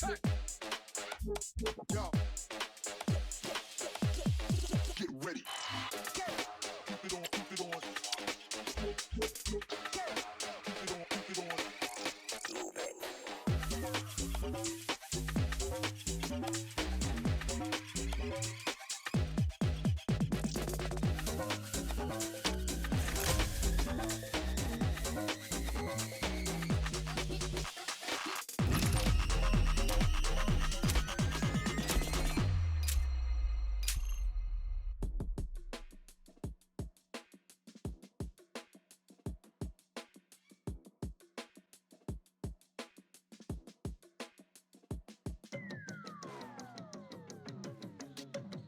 Hey. Yo. Get ready. Keep it on, keep it on. Keep it on, keep it on.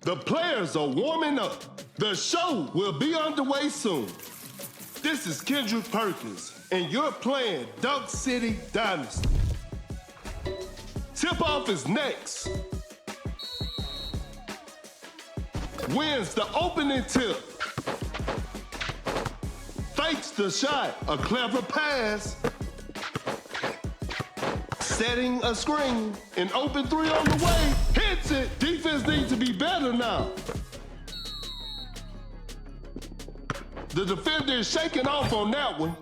The players are warming up. The show will be underway soon. This is Kendrick Perkins, and you're playing Dunk City Dynasty. Tip-off is next. Wins the opening tip. Fakes the shot, a clever pass. Setting a screen, an open three on the way, hits it. Defense needs to be better now. The defender is shaking off on that one.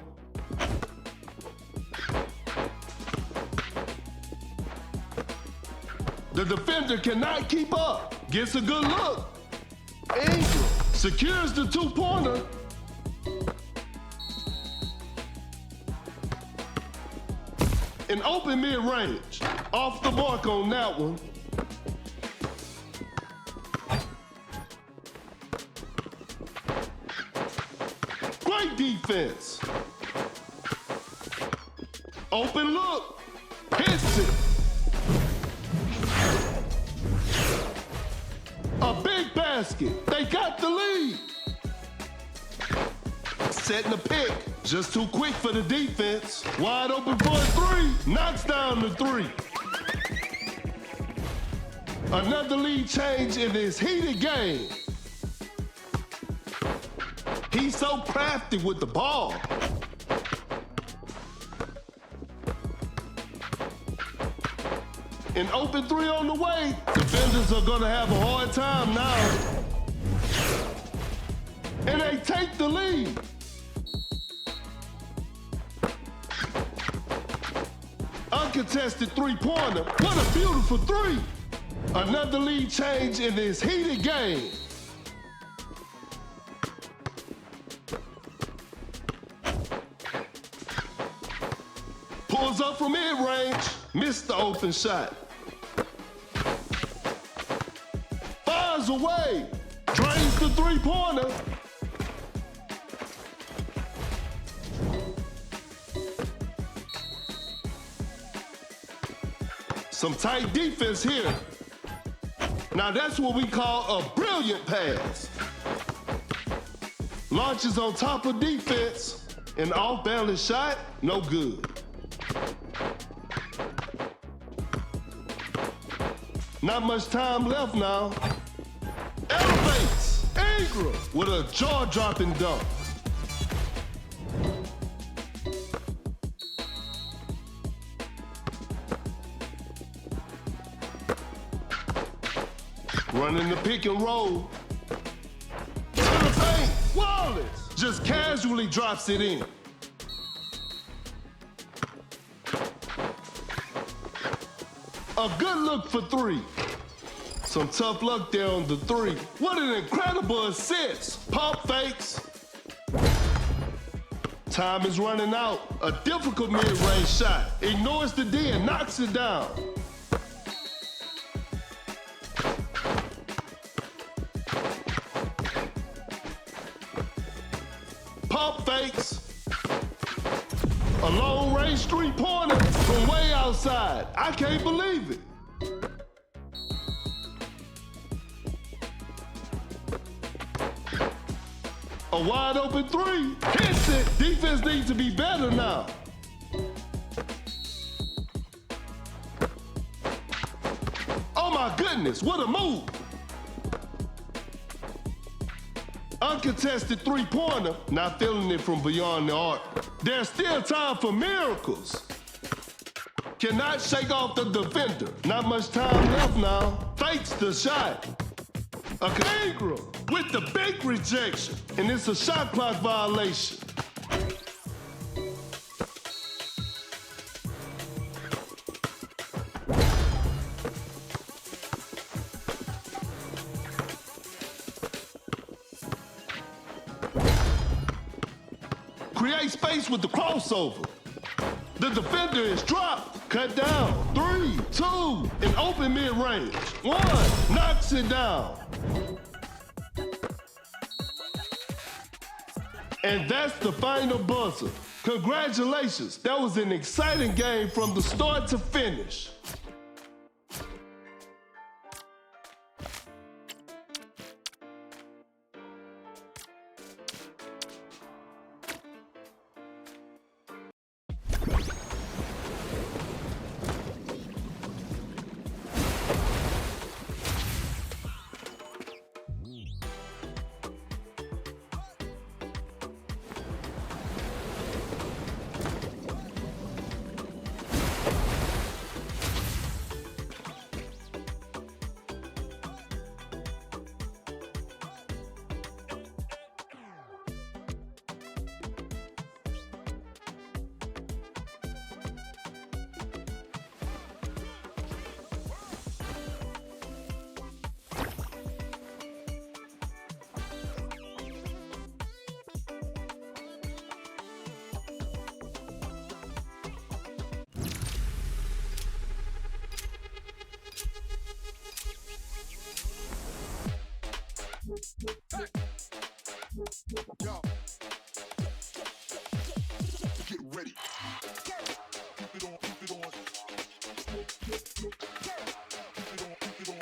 The defender cannot keep up. Gets a good look. Angel secures the two-pointer. An open mid-range. Off the mark on that one. Great defense. Open look. Hits it. A big basket. They got the lead. Setting the pick. Just too quick for the defense. Wide open for a three. Knocks down the three. Another lead change in this heated game. He's so crafty with the ball. An open three on the way. Defenders are gonna have a hard time now. And they take the lead. Uncontested three-pointer. What a beautiful three. Another lead change in this heated game. Pulls up from mid-range. Missed the open shot. Fires away. Drains the three-pointer. Some tight defense here. Now that's what we call a brilliant pass. Launches on top of defense. An off-balance shot, no good. Not much time left now. Elevates. Ingram with a jaw-dropping dunk. Running the pick and roll. To the paint. Wallace just casually drops it in. A good look for three. Some tough luck there on the three. What an incredible assist. Pump fakes. Time is running out. A difficult mid-range shot. Ignores the D and knocks it down. Pump fakes. A long-range three-pointer from way outside. I can't believe it. A wide-open three. Hits it. Defense needs to be better now. Oh, my goodness. What a move. Uncontested three-pointer, not feeling it from beyond the arc. There's still time for miracles. Cannot shake off the defender. Not much time left now. Fakes the shot. Ingram with the big rejection. And it's a shot clock violation. Create space with the crossover. The defender is dropped. Cut down. 3, 2, and open mid-range. 1, knocks it down. And that's the final buzzer. Congratulations. That was an exciting game from the start to finish. Yo. Get ready. Keep it on, keep it on. Keep it on, keep it on.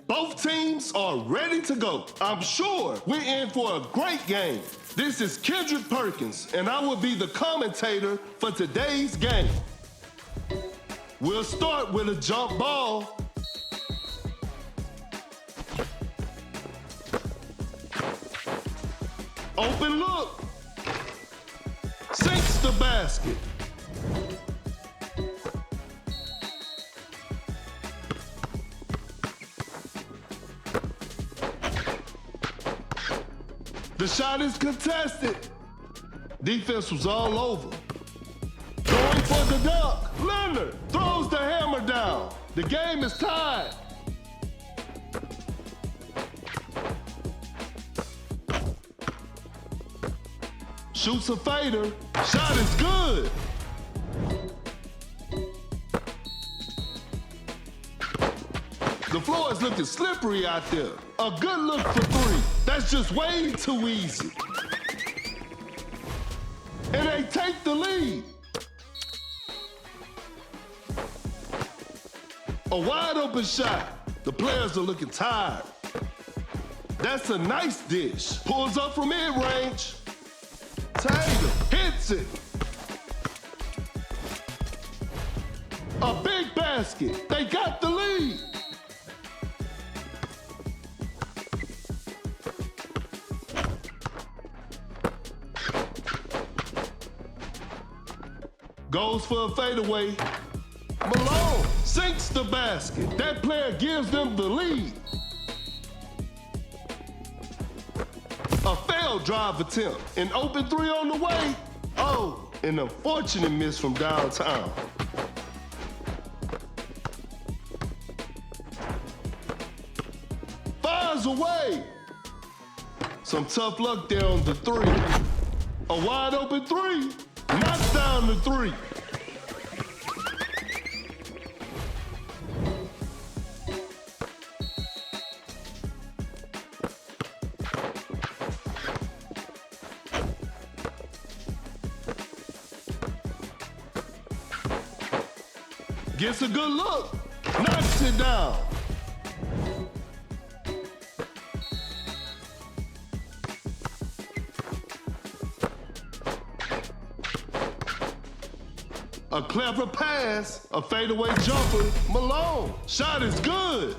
Both teams are ready to go. I'm sure we're in for a great game. This is Kendrick Perkins, and I will be the commentator for today's game. We'll start with a jump ball. Open look. Sinks the basket. The shot is contested. Defense was all over. Going for the dunk. Leonard throws the hammer down. The game is tied. Shoots a fader. Shot is good. The floor is looking slippery out there. A good look for three. That's just way too easy. And they take the lead. A wide open shot. The players are looking tired. That's a nice dish. Pulls up from mid-range. Taylor hits hits it. A big basket. They got the lead. Goes for a fadeaway. Malone sinks the basket. That player gives them the lead. A failed drive attempt. An open three on the way. Oh, an unfortunate miss from downtown. Fires away. Some tough luck there on the three. A wide open three. Knocks down the three. Gets a good look. Knocks it down. A clever pass, a fadeaway jumper, Malone. Shot is good.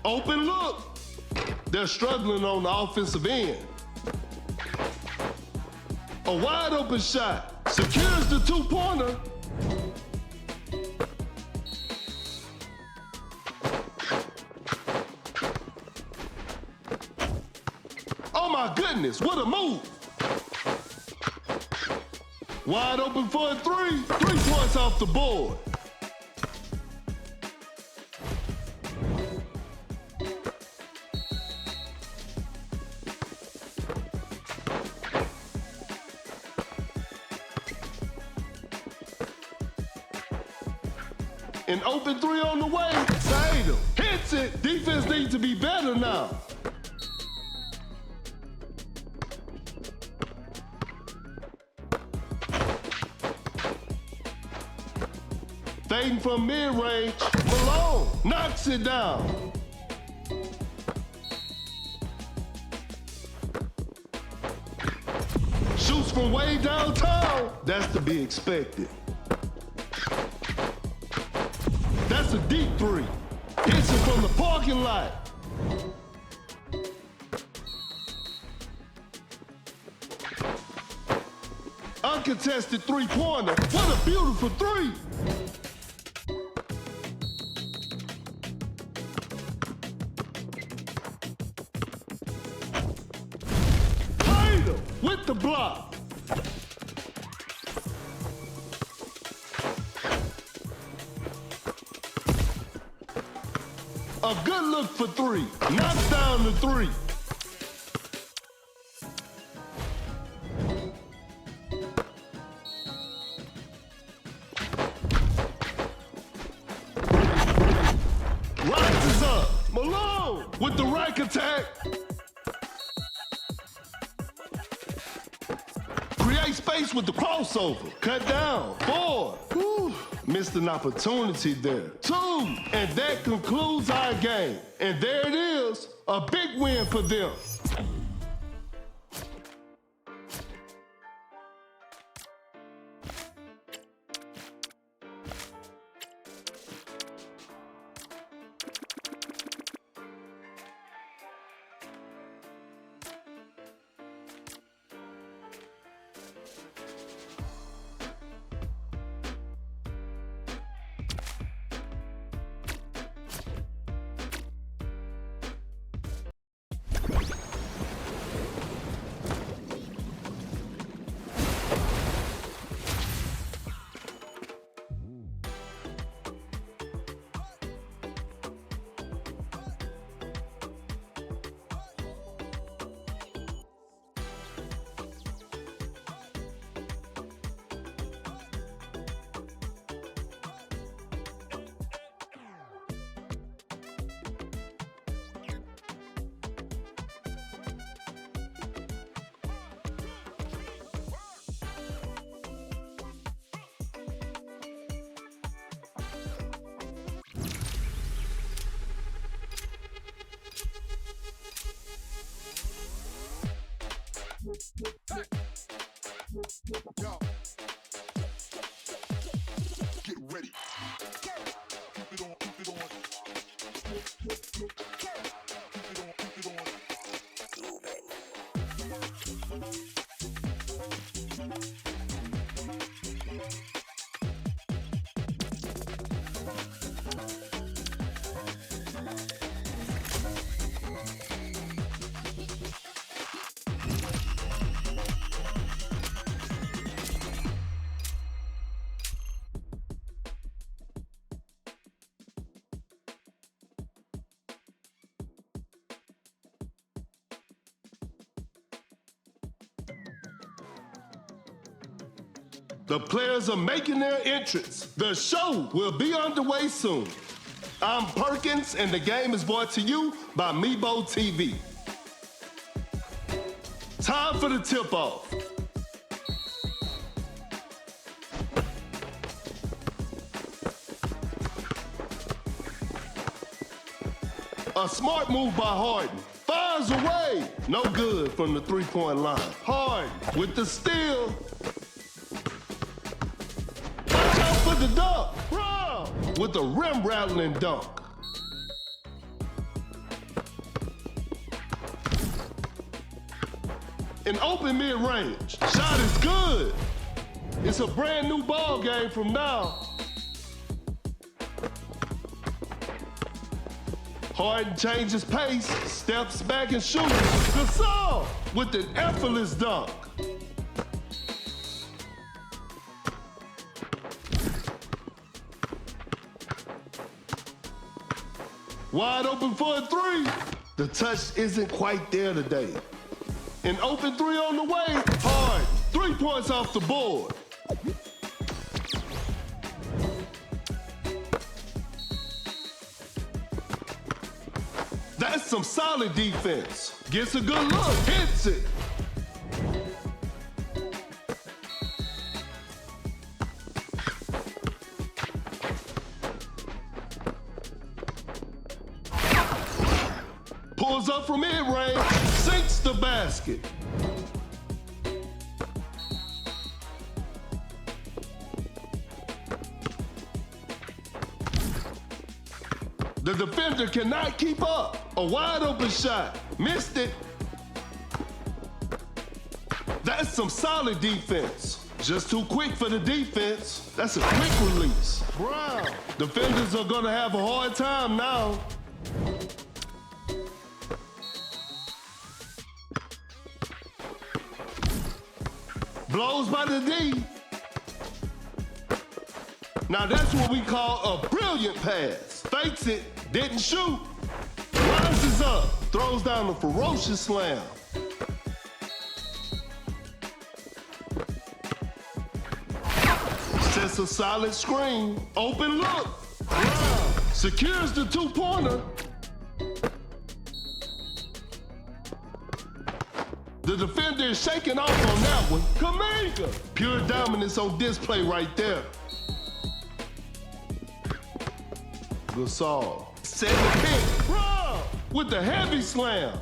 Open look. They're struggling on the offensive end. A wide open shot, secures the two-pointer. Oh my goodness, what a move. Wide open for a three. 3 points off the board. An open three on the way. Tatum hits it. Defense needs to be better now. Fading from mid-range. Malone knocks it down. Shoots from way downtown. That's to be expected. That's a deep three. Hits it from the parking lot. Uncontested three-pointer. What a beautiful three. Tatum with the block. A good look for three. Knocks down the three. Rises up. Malone with the rack attack. Create space with the crossover. Cut down. 4. Whew. Missed an opportunity there. 2. And that concludes our game. And there it is. A big win for them. The players are making their entrance. The show will be underway soon. I'm Perkins, and the game is brought to you by Meebo TV. Time for the tip-off. A smart move by Harden. Fires away. No good from the three-point line. Harden with the steal. Watch out for the dunk. Brown with a rim-rattling dunk. An open mid-range. Shot is good. It's a brand new ball game from now. Harden changes pace, steps back and shoots. Gasol with an effortless dunk. Wide open for a three. The touch isn't quite there today. An open three on the way. Harden, 3 points off the board. That's some solid defense. Gets a good look, hits it. Pulls up from mid-range, sinks the basket. The defender cannot keep up. A wide open shot. Missed it. That's some solid defense. Just too quick for the defense. That's a quick release. Brown. Defenders are gonna have a hard time now. Blows by the D. Now that's what we call a brilliant pass. Fakes it, didn't shoot. Rises up, throws down a ferocious slam. Sets a solid screen. Open look. Brown secures the two-pointer. The defender is shaking off on that one. Kaminga. Pure dominance on display right there. Gasol. Set the pick. Brown with the heavy slam.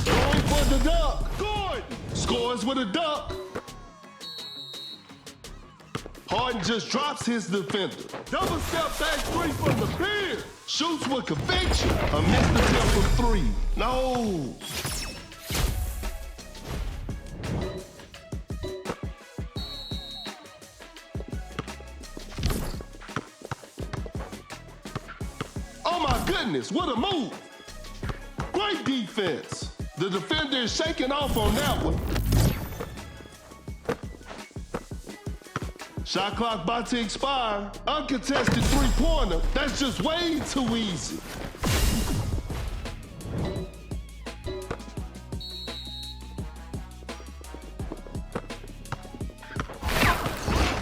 Going for the dunk. Gordon scores with a dunk. Harden just drops his defender. Double step back three from the pier. Shoots with conviction. A missed attempt from three. No. Oh my goodness, what a move. Great defense. The defender is shaking off on that one. Shot clock about to expire. Uncontested three-pointer. That's just way too easy.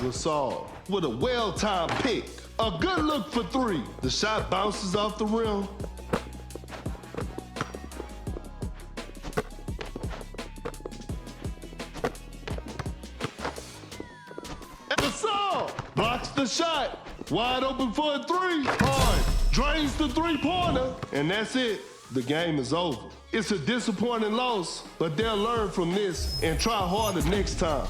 Gasol with a well-timed pick. A good look for three. The shot bounces off the rim. Blocks the shot. Wide open for a three. Hard. Drains the three-pointer. And that's it. The game is over. It's a disappointing loss, but they'll learn from this and try harder next time.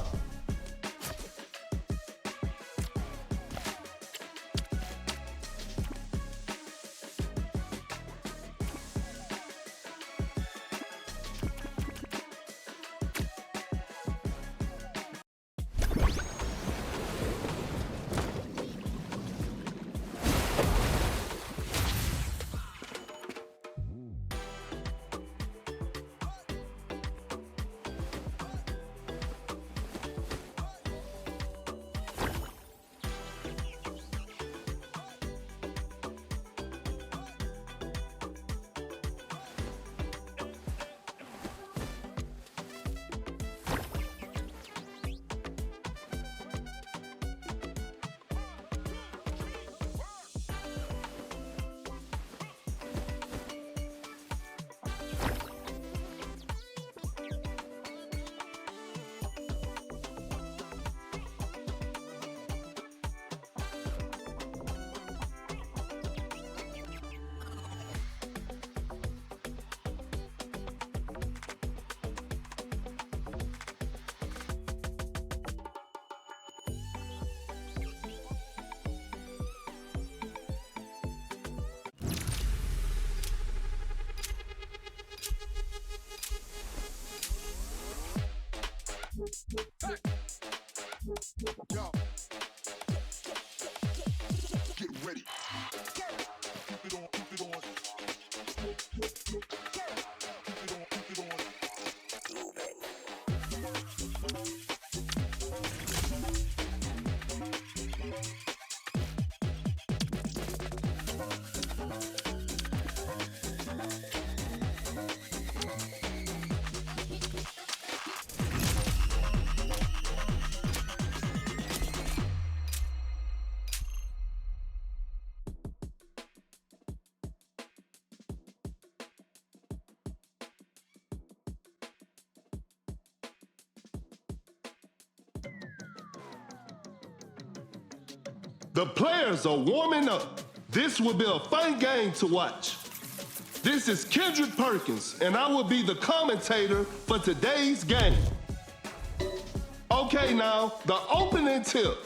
The players are warming up. This will be a fun game to watch. This is Kendrick Perkins, and I will be the commentator for today's game. Okay, now, the opening tip.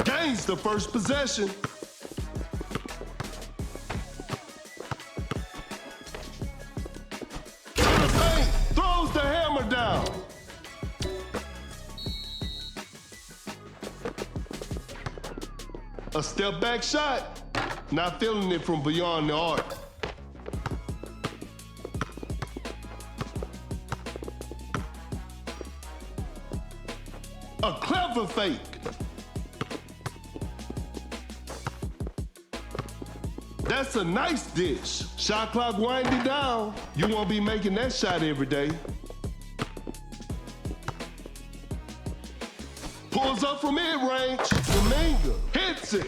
Gains the first possession. To the paint, throws the hammer down. A step back shot, not feeling it from beyond the arc. A clever fake. That's a nice dish. Shot clock winding down. You won't be making that shot every day. Pulls up from mid-range. Kuminga hits it.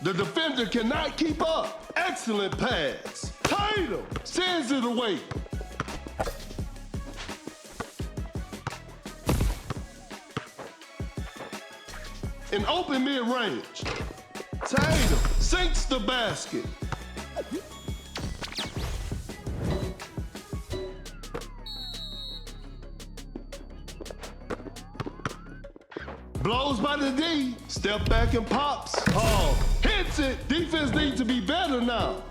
The defender cannot keep up. Excellent pass. Tatum sends it away. In open mid-range. Tatum sinks the basket. Blows by the D. Step back and pops. Hall hits it. Defense needs to be better now.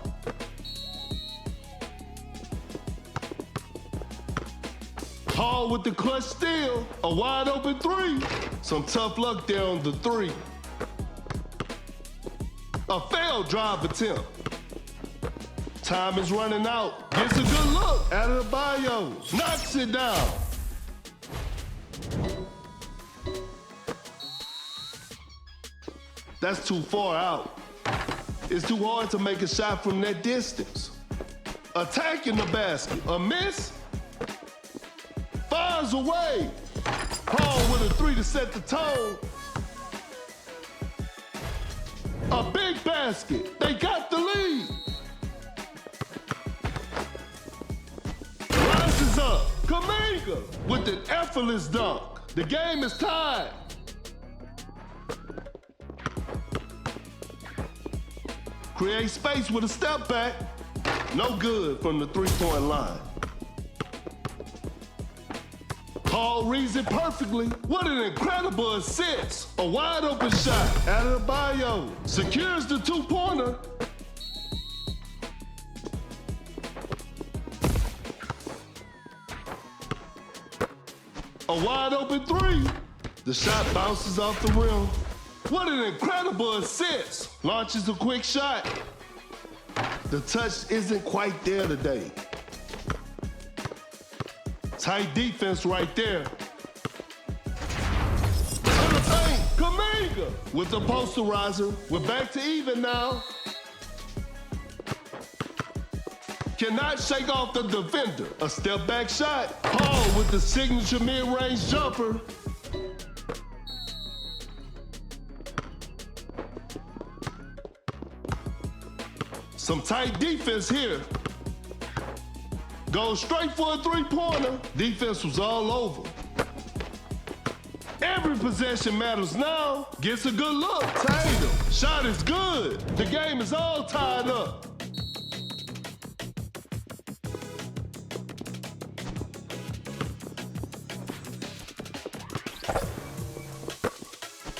Hall with the clutch steal. A wide open three. Some tough luck there on the three. A failed drive attempt. Time is running out. Gets a good look. Adebayo knocks it down. That's too far out. It's too hard to make a shot from that distance. Attacking the basket. A miss. Fires away. Hall with a three to set the tone. A big basket. They got the lead. Rises up. Kuminga with an effortless dunk. The game is tied. Create space with a step back. No good from the three-point line. Hall reads it perfectly. What an incredible assist. A wide open shot. Adebayo secures the two-pointer. A wide open three. The shot bounces off the rim. What an incredible assist. Launches a quick shot. The touch isn't quite there today. Tight defense right there. To the paint, Kuminga with the posterizer. We're back to even now. Cannot shake off the defender. A step back shot. Hall with the signature mid-range jumper. Some tight defense here. Goes straight for a three-pointer. Defense was all over. Every possession matters now. Gets a good look. Tatum. Shot is good. The game is all tied up.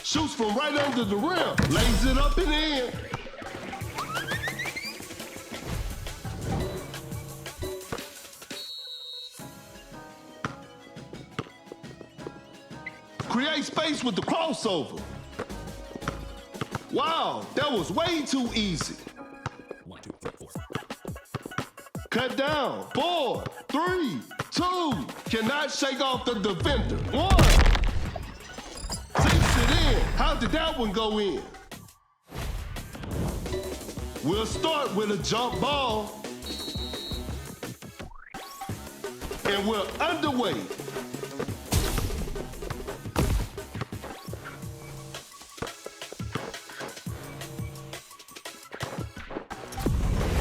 Shoots from right under the rim. Lays it up and in. Create space with the crossover. Wow, that was way too easy. 1, 2, 3, 4. Cut down. 4, 3, 2. Cannot shake off the defender. 1. Takes it in. How did that one go in? We'll start with a jump ball. And we're underway.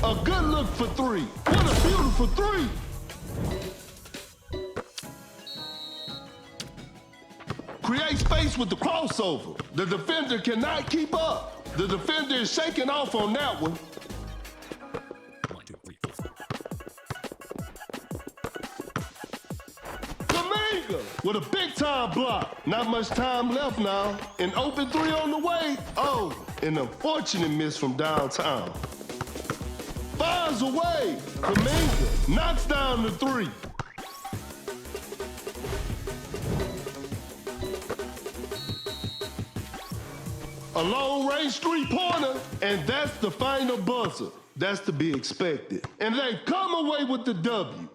A good Good look for three. What a beautiful three. Create space with the crossover. The defender cannot keep up. The defender is shaking off on that one. 1, 2, 3, 4. Kaminga with a big time block. Not much time left now. An open three on the way. Oh, an unfortunate miss from downtown. Fires away. Kaminga knocks down the three. A long-range three-pointer, and that's the final buzzer. That's to be expected. And they come away with the W.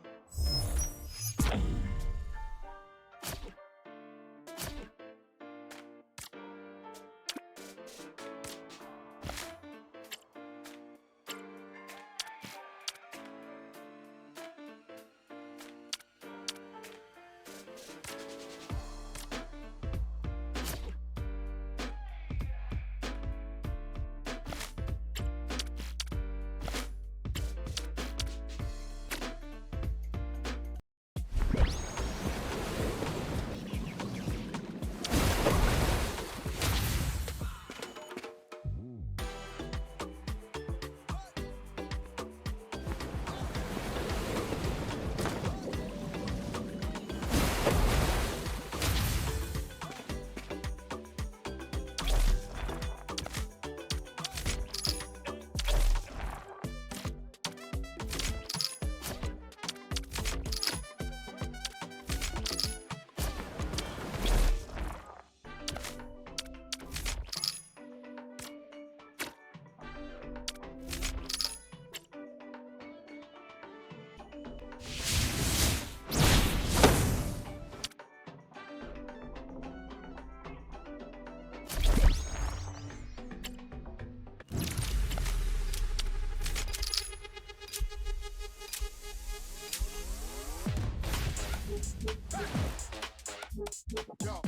Yo.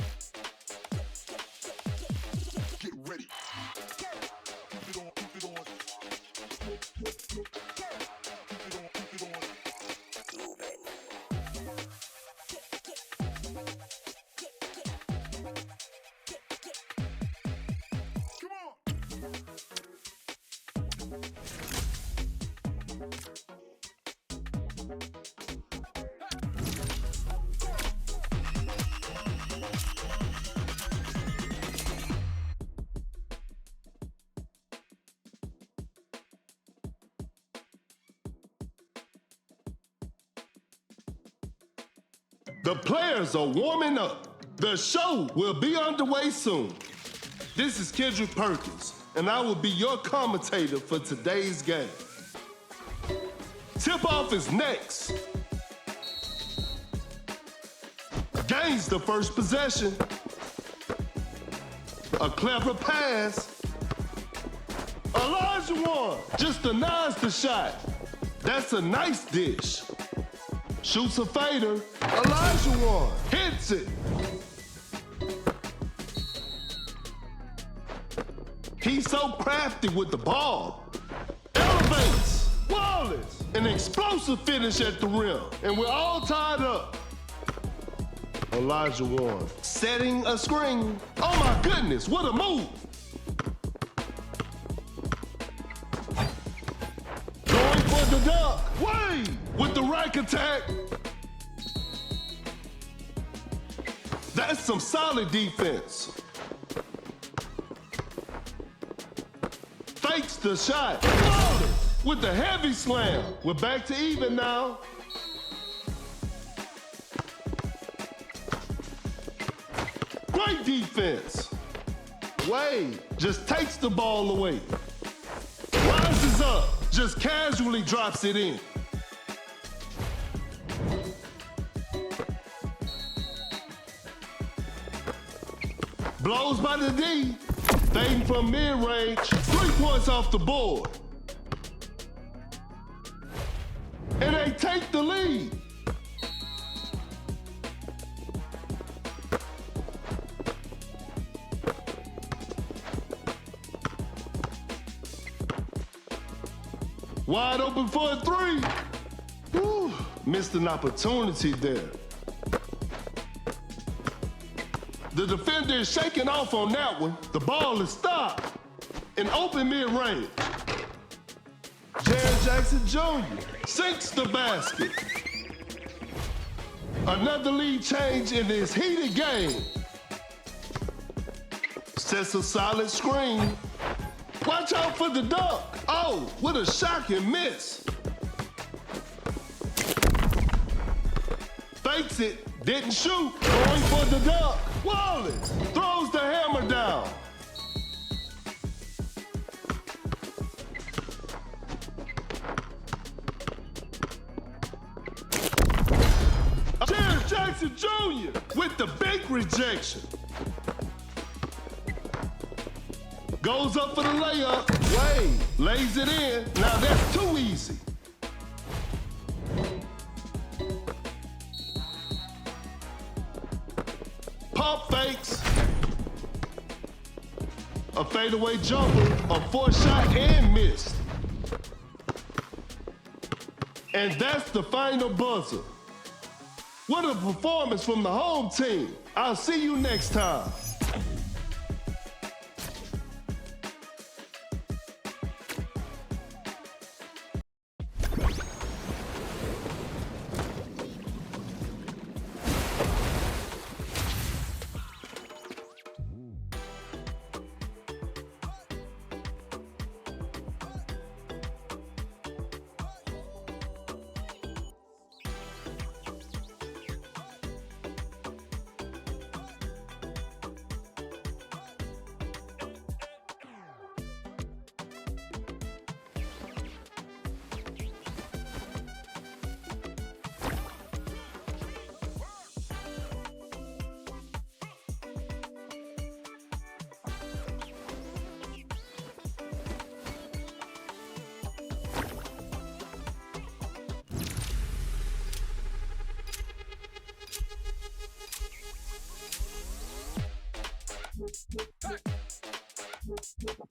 Get ready. Keep it on, keep it on. Keep it on, keep it on. Come on. The players are warming up. The show will be underway soon. This is Kendrick Perkins, and I will be your commentator for today's game. Tip-off is next. Gains the first possession. A clever pass. Elijah One just denies the shot. That's a nice dish. Shoots a fader. Elijah One hits it. He's so crafty with the ball. Elevates. Wallace. An explosive finish at the rim. And we're all tied up. Elijah One setting a screen. Oh my goodness, what a move. Going for the dunk. Wade with the rack attack. That's some solid defense. Fakes the shot. Wallace with the heavy slam. We're back to even now. Great defense. Wade just takes the ball away. Rises up, just casually drops it in. Blows by the D. Fading from mid-range. 3 points off the board. And they take the lead. Wide open for a three. Whew, missed an opportunity there. The defender is shaking off on that one. The ball is stopped. In open mid-range. Jared Jackson Jr. sinks the basket. Another lead change in this heated game. Sets a solid screen. Watch out for the dunk. Oh, what a shocking miss. Fakes it, didn't shoot, going for the dunk. Wallace throws the hammer down. Jared Jackson Jr. with the big rejection. Goes up for the layup. Wade lays it in. Now that's too easy. Pump fakes. A fadeaway jumper, a forced shot and missed. And that's the final buzzer. What a performance from the home team. I'll see you next time.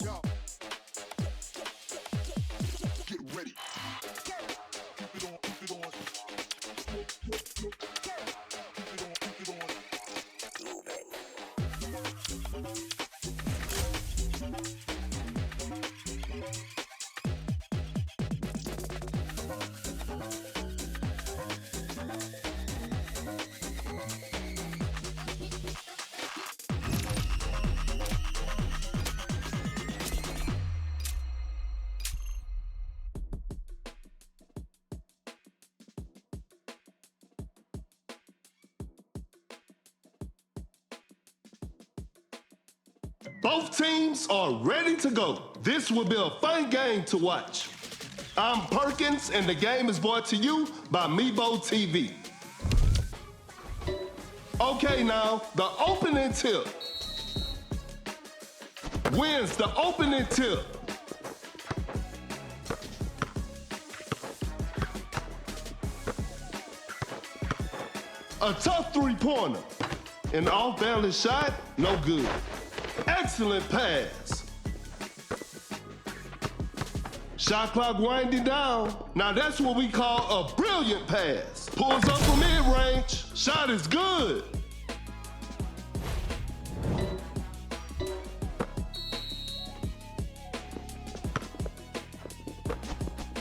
Yo. Get ready. Keep it on, keep it on. Keep it on, keep it on. Both teams are ready to go. This will be a fun game to watch. I'm Perkins, and the game is brought to you by Mebo TV. Okay, now, the opening tip. Wins the opening tip. A tough three-pointer. An off-balance shot, no good. Excellent pass. Shot clock winding down. Now that's what we call a brilliant pass. Pulls up from mid-range. Shot is good.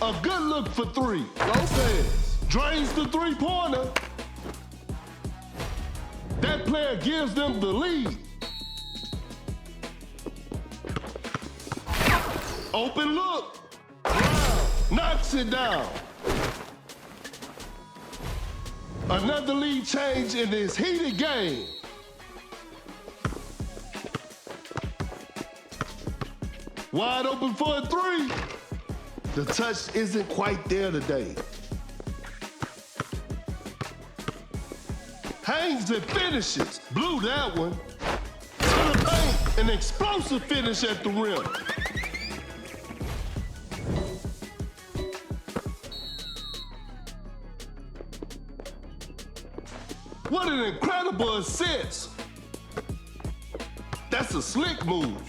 A good look for three. Lopez drains the three-pointer. That player gives them the lead. Open look. Brown knocks it down. Another lead change in this heated game. Wide open for a three. The touch isn't quite there today. Hangs and finishes. Blew that one. To the paint. An explosive finish at the rim. What an incredible assist. That's a slick move.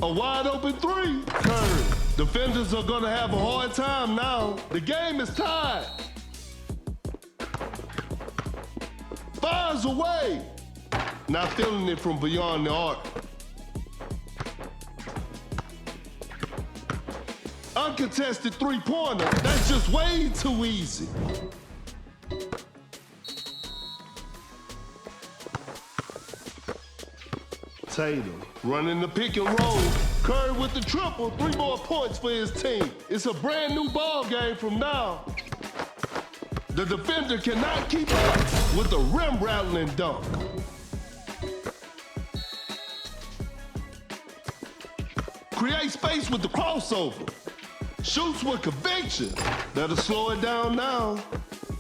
A wide open three. Curry. Defenders are gonna have a hard time now. The game is tied. Fires away. Not feeling it from beyond the arc. Uncontested three-pointer. That's just way too easy. Tatum running the pick and roll. Curry with the triple. 3 more points for his team. It's a brand new ball game from now. The defender cannot keep up with the rim-rattling dunk. Create space with the crossover. Shoots with conviction. That'll slow it down now.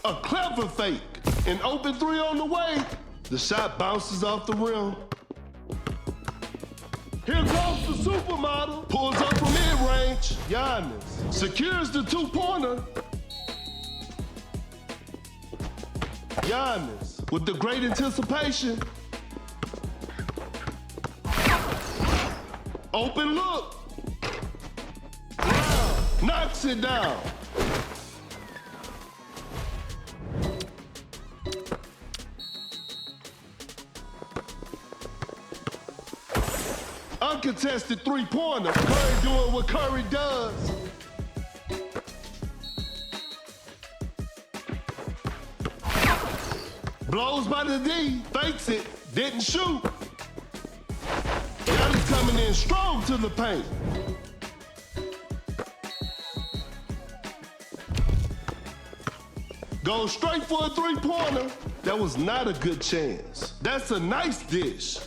A clever fake. An open three on the way. The shot bounces off the rim. Here comes the supermodel. Pulls up from mid-range. Giannis secures the two-pointer. Giannis with the great anticipation. Open look. Brown knocks it down. Uncontested three-pointer. Curry doing what Curry does. Blows by the D, fakes it, didn't shoot. Giannis coming in strong to the paint. Goes straight for a three-pointer. That was not a good chance. That's a nice dish.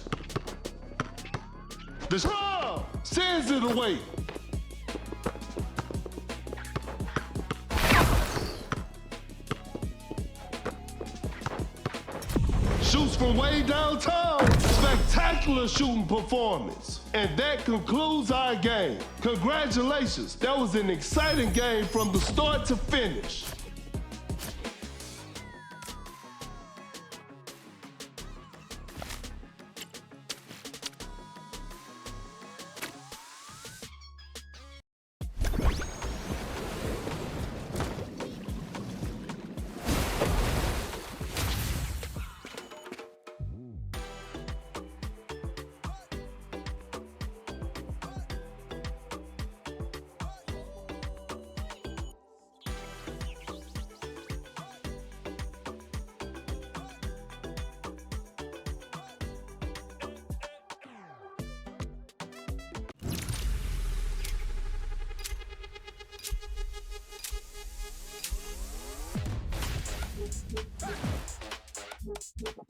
The scrub sends it away. Shoots from way downtown. Spectacular shooting performance. And that concludes our game. Congratulations. That was an exciting game from the start to finish.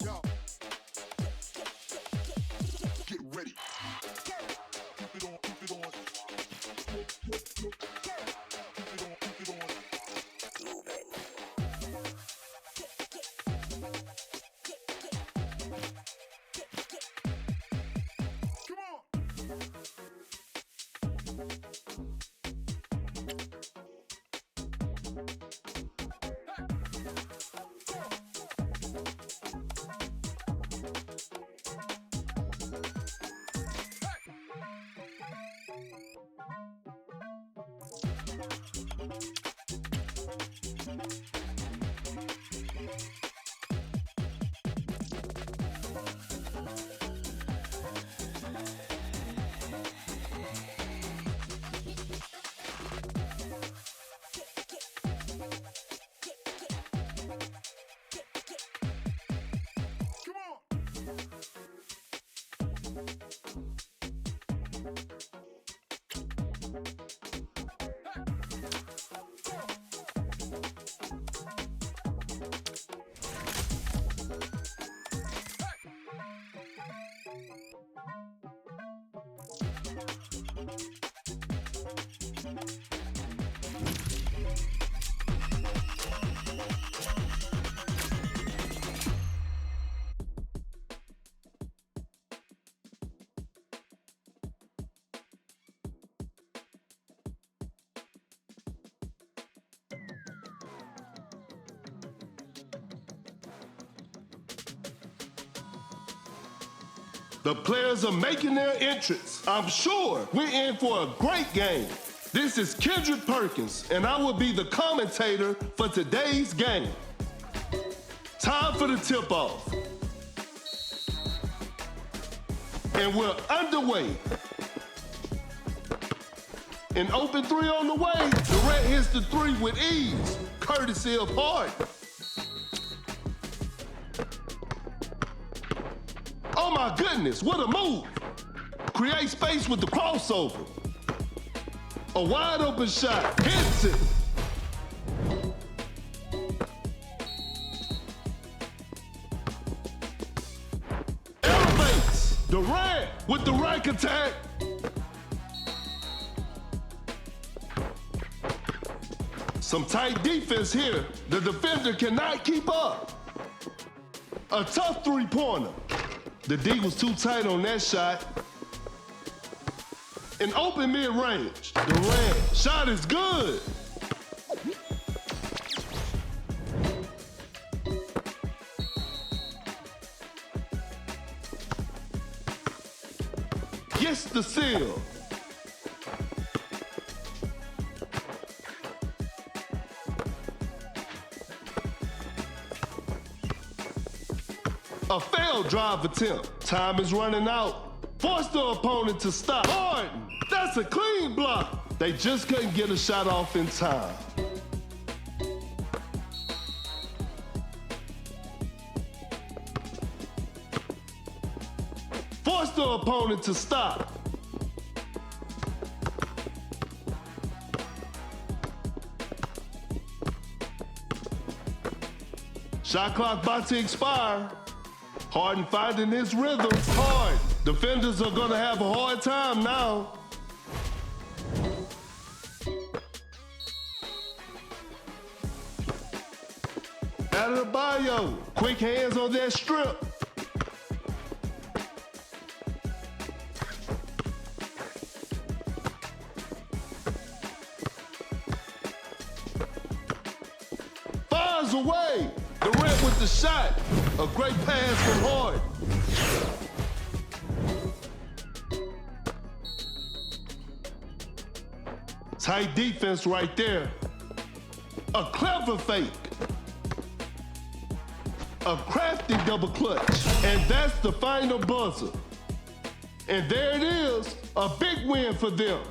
Yo. Get ready. Keep it on, keep it on. Keep it on, keep it on. Come on. The players are making their entrance. I'm sure we're in for a great game. This is Kendrick Perkins, and I will be the commentator for today's game. Time for the tip-off. And we're underway. An open three on the way. Durant hits the three with ease, courtesy of Harden. Oh my goodness, what a move. Create space with the crossover. A wide open shot, hits it. Elevates, Durant with the rack attack. Some tight defense here. The defender cannot keep up. A tough three-pointer. The D was too tight on that shot. An open mid-range. Durant, shot is good. Gets the seal. A failed drive attempt. Time is running out. Force the opponent to stop. Harden, that's a clean block. They just couldn't get a shot off in time. Force the opponent to stop. Shot clock about to expire. Harden finding his rhythm. Harden. Defenders are gonna have a hard time now. Adebayo. Quick hands on that strip. Fires away. Durant with the shot. A great pass from Harden. Tight defense right there. A clever fake. A crafty double clutch. And that's the final buzzer. And there it is, a big win for them.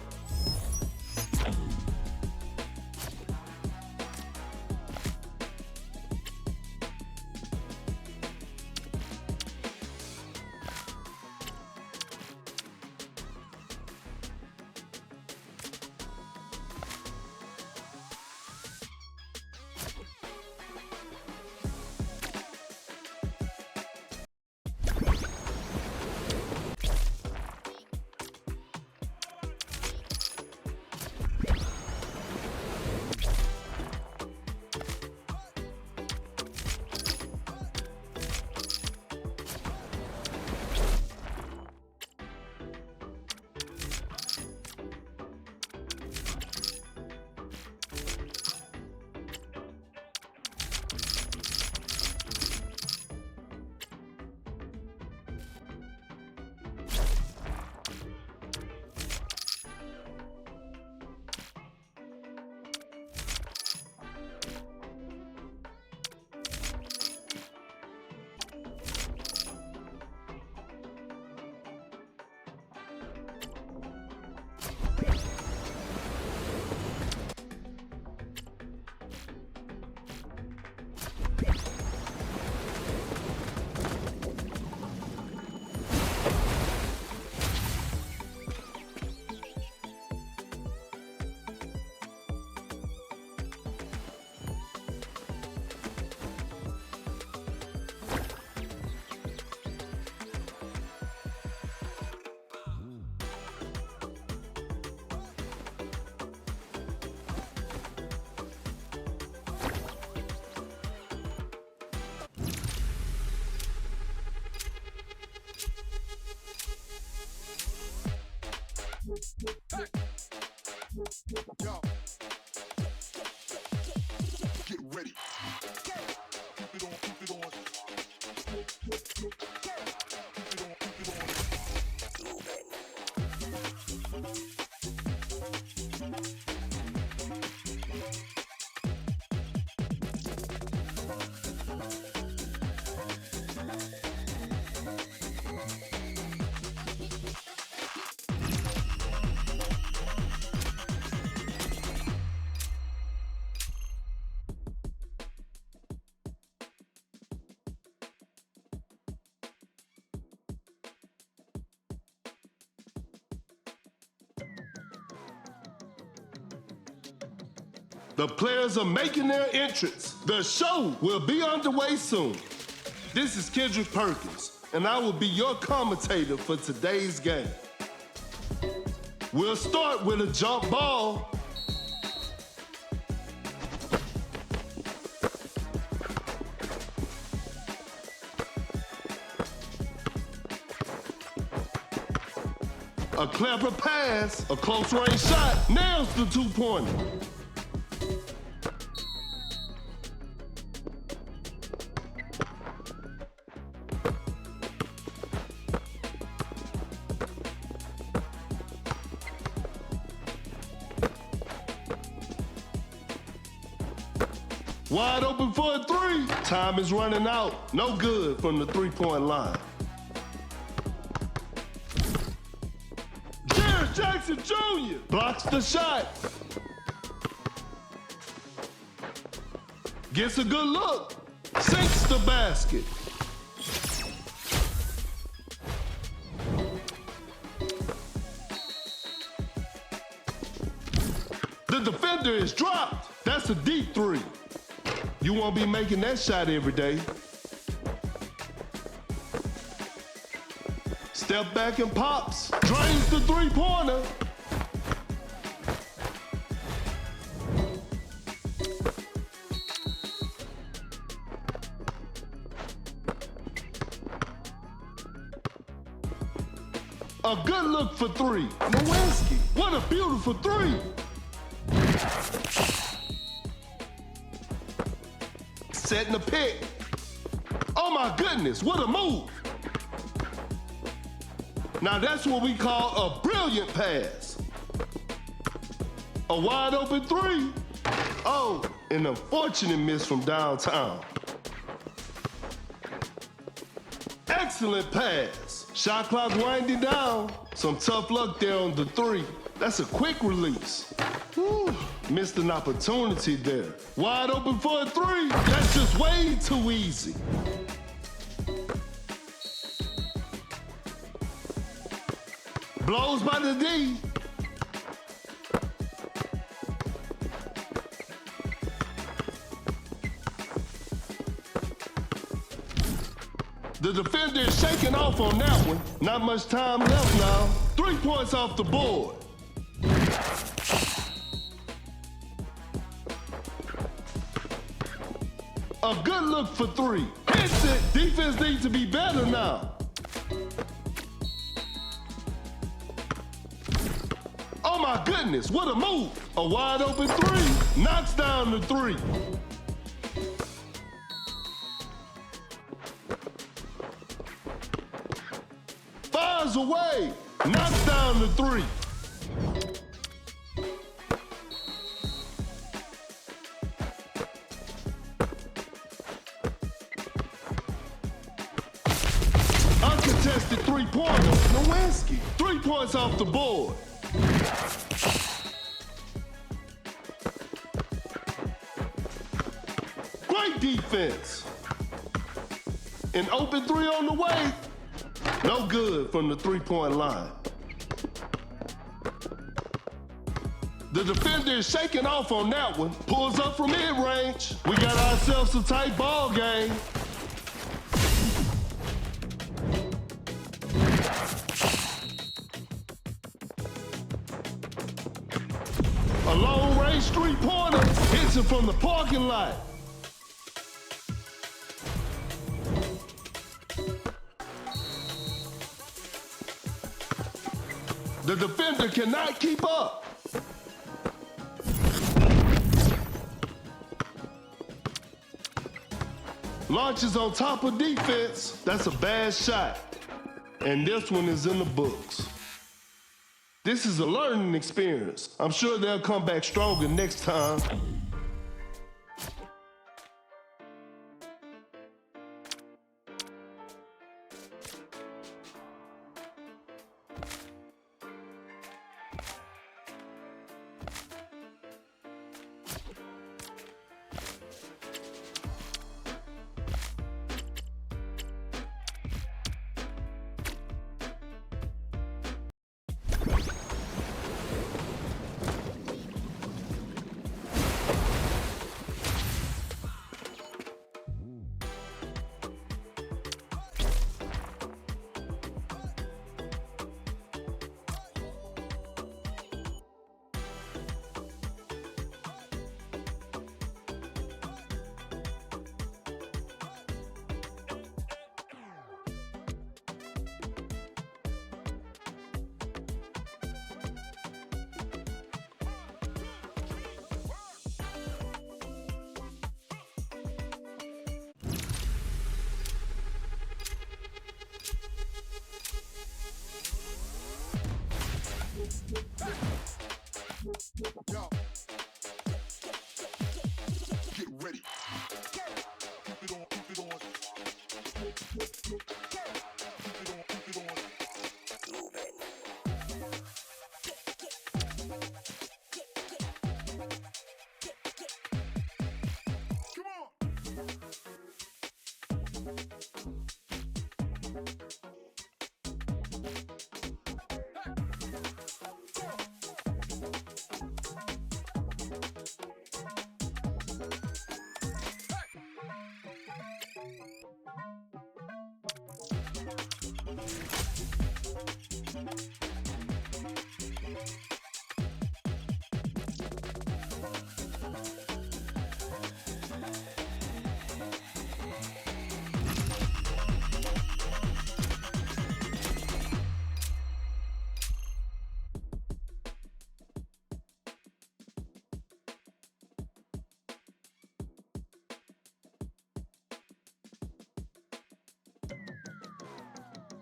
The players are making their entrance. The show will be underway soon. This is Kendrick Perkins, and I will be your commentator for today's game. We'll start with a jump ball. A clever pass, a close range shot, nails the two-pointer. Wide open for a three. Time is running out. No good from the three-point line. Jackson Jr. blocks the shot. Gets a good look. Sinks the basket. The defender is dropped. That's a deep three. You won't be making that shot every day. Step back and pops. Drains the three-pointer. A good look for three. Nowinski. What a beautiful three. Setting the pick. Oh my goodness, what a move. Now that's what we call a brilliant pass. A wide open three. Oh, an unfortunate miss from downtown. Excellent pass. Shot clock winding down. Some tough luck there on the three. That's a quick release. Whew, missed an opportunity there. Wide open for a three. That's just way too easy. Blows by the D. The defender is shaking off on that one. Not much time left now. 3 points off the board. A good look for three. Hits it. Defense needs to be better now. Oh my goodness, what a move. A wide open three. Knocks down the three. Fires away. Knocks down the three. Uncontested three-pointer. Nowinski. 3 points off the board. Great defense. An open three on the way. No good from the three-point line. The defender is shaking off on that one. Pulls up from mid-range. We got ourselves a tight ball game. A long-range three-pointer hits it from the parking lot. The defender cannot keep up. Launches on top of defense. That's a bad shot. And this one is in the books. This is a learning experience. I'm sure they'll come back stronger next time.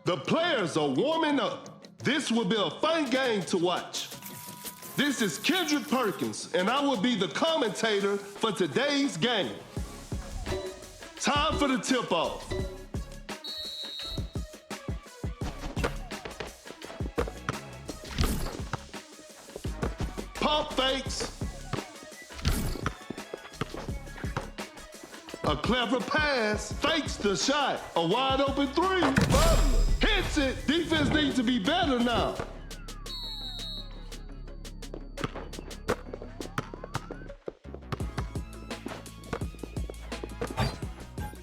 The players are warming up. This will be a fun game to watch. This is Kendrick Perkins, and I will be the commentator for today's game. Time for the tip-off. Pump fakes. A clever pass, fakes the shot. A wide open three. Butler hits it. Defense needs to be better now.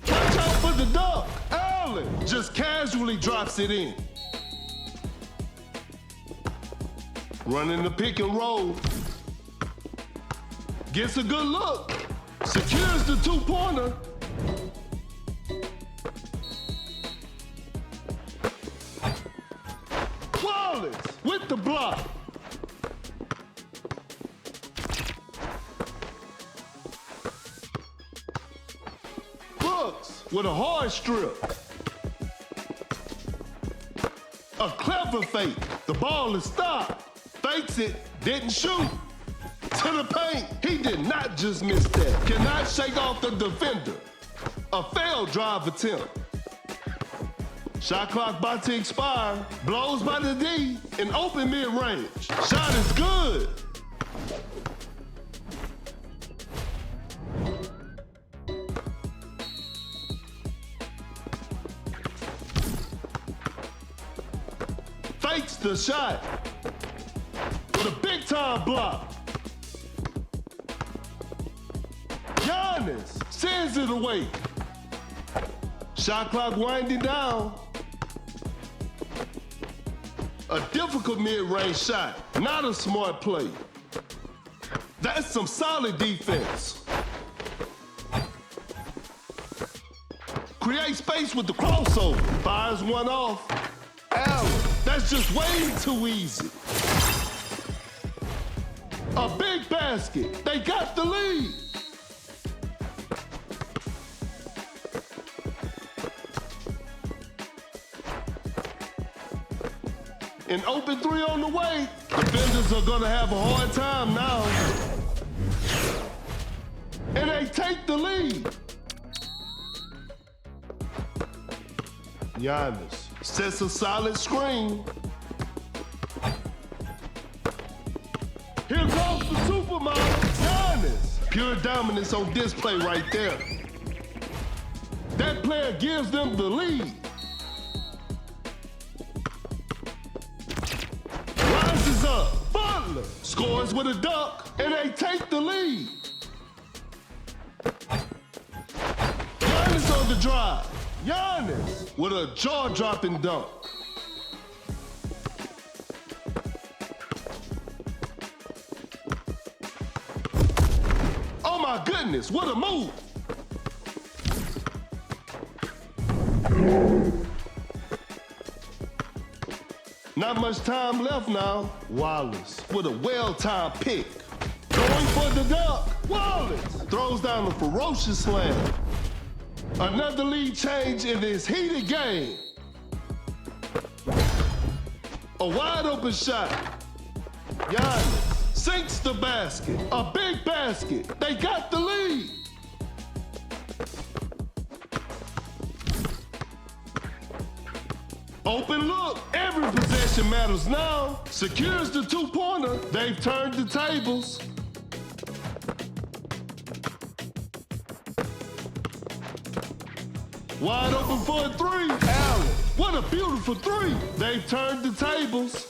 Watch out for the dunk. Allen just casually drops it in. Running the pick and roll. Gets a good look. Secures the two-pointer. Wallace with the block. Brooks with a hard strip. A clever fake. The ball is stopped. Fakes it, didn't shoot. To the paint, he did not just miss that. Cannot shake off the defender. A failed drive attempt. Shot clock about to expire. Blows by the D in open mid-range. Shot is good. Fakes the shot. With a big-time block. Giannis sends it away. Shot clock winding down. A difficult mid-range shot, not a smart play. That's some solid defense. Create space with the crossover. Fires one off. Allen, that's just way too easy. A big basket. They got the lead. An open three on the way. Defenders are gonna have a hard time now. And they take the lead. Giannis sets a solid screen. Here comes the supermodel, Giannis. Pure dominance on display right there. That player gives them the lead. Rises up, Butler scores with a dunk, and they take the lead. Giannis on the drive. Giannis with a jaw-dropping dunk. Oh my goodness, what a move! Not much time left now. Wallace with a well-timed pick. Going for the dunk. Wallace throws down a ferocious slam. Another lead change in this heated game. A wide open shot. Giannis sinks the basket. A big basket. They got the lead. Open look. Every possession matters now. Secures the two-pointer. They've turned the tables. Wide open for a three. Allen, what a beautiful three. They've turned the tables.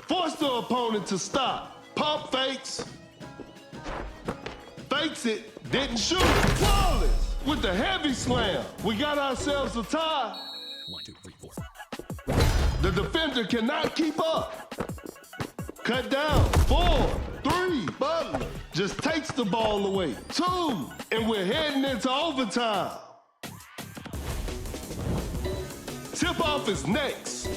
Force the opponent to stop. Pump fakes. Fakes it, didn't shoot. Wallace with the heavy slam. We got ourselves a tie. 1, 2, 3, 4. The defender cannot keep up. Cut down, 4, 3, Butler just takes the ball away. 2, and we're heading into overtime. Tip-off is next.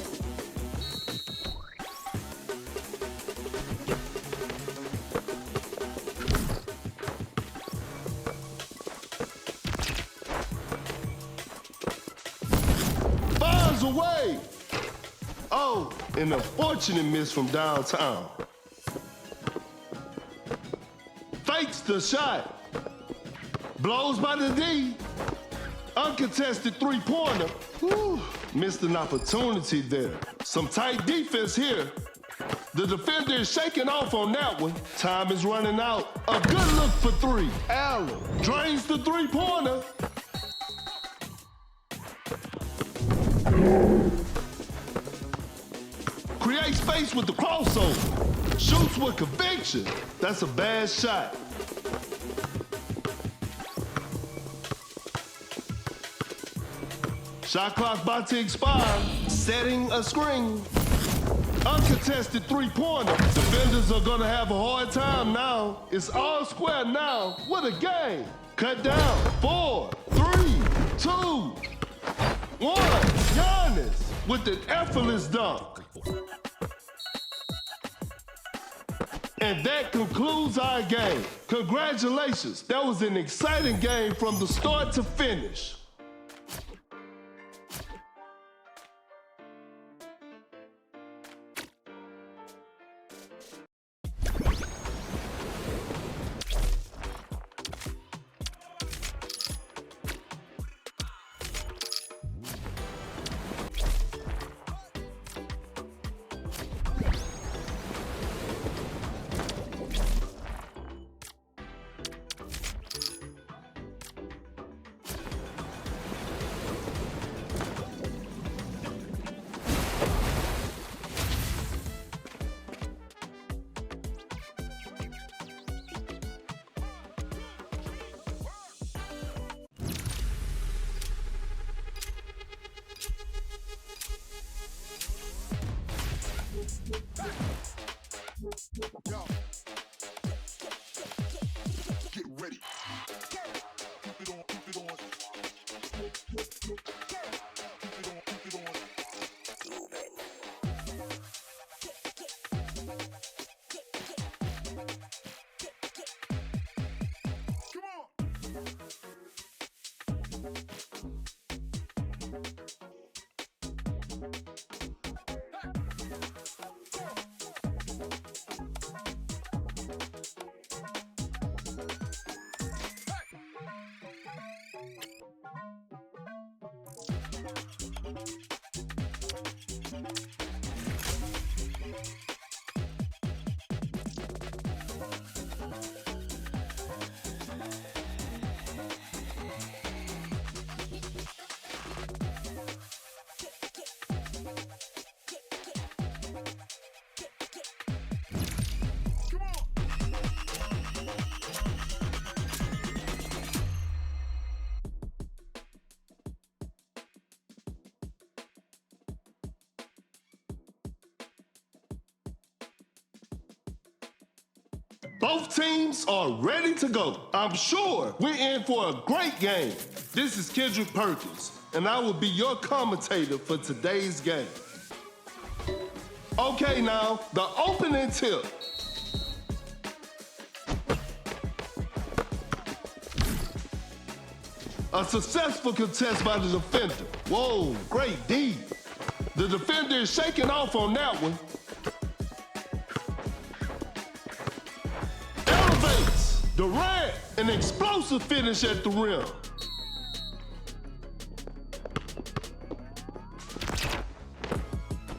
Oh, an unfortunate miss from downtown. Fakes the shot. Blows by the D. Uncontested three-pointer. Whew, missed an opportunity there. Some tight defense here. The defender is shaking off on that one. Time is running out. A good look for three. Allen drains the three-pointer. Creates space with the crossover. Shoots with conviction. That's a bad shot. Shot clock about to expire. Setting a screen. Uncontested three-pointer. Defenders are gonna have a hard time now. It's all square now. What a game. Cut down. 4, 3, 2, 1. Giannis with an effortless dunk. And that concludes our game. Congratulations. That was an exciting game from the start to finish. Yo. Get ready. Keep it on, keep it on. Keep it on, keep it on. Come on. Both teams are ready to go. I'm sure we're in for a great game. This is Kendrick Perkins, and I will be your commentator for today's game. Okay, now, the opening tip. A successful contest by the defender. Whoa, great D. The defender is shaking off on that one. Elevates. Durant, an explosive finish at the rim.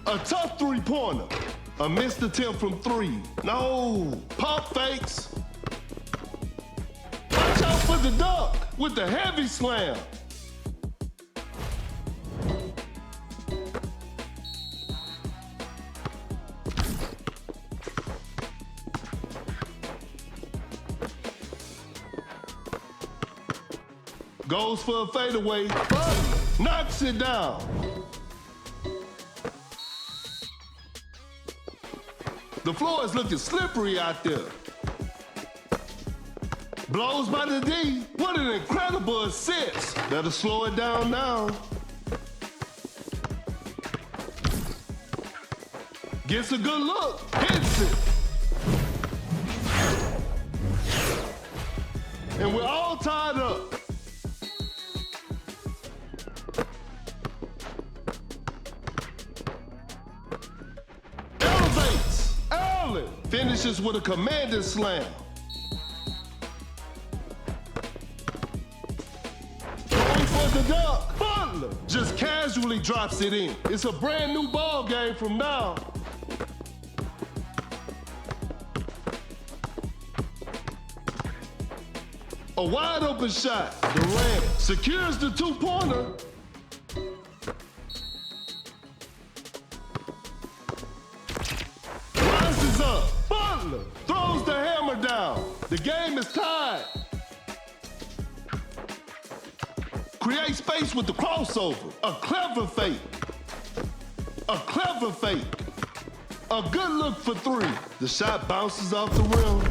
A tough three-pointer. A missed attempt from three. No, pump fakes. Watch out for the dunk with the heavy slam. Goes for a fadeaway, but knocks it down. The floor is looking slippery out there. Blows by the D. What an incredible assist. Better slow it down now. Gets a good look. Hits it. And we're all tied up. Allen finishes with a commanding slam. Going for the dunk. Butler just casually drops it in. It's a brand new ball game from now. A wide open shot. Durant secures the two-pointer. Rises up. Butler throws the hammer down. The game is tied. Create space with the crossover. A clever fake. A clever fake. A good look for three. The shot bounces off the rim.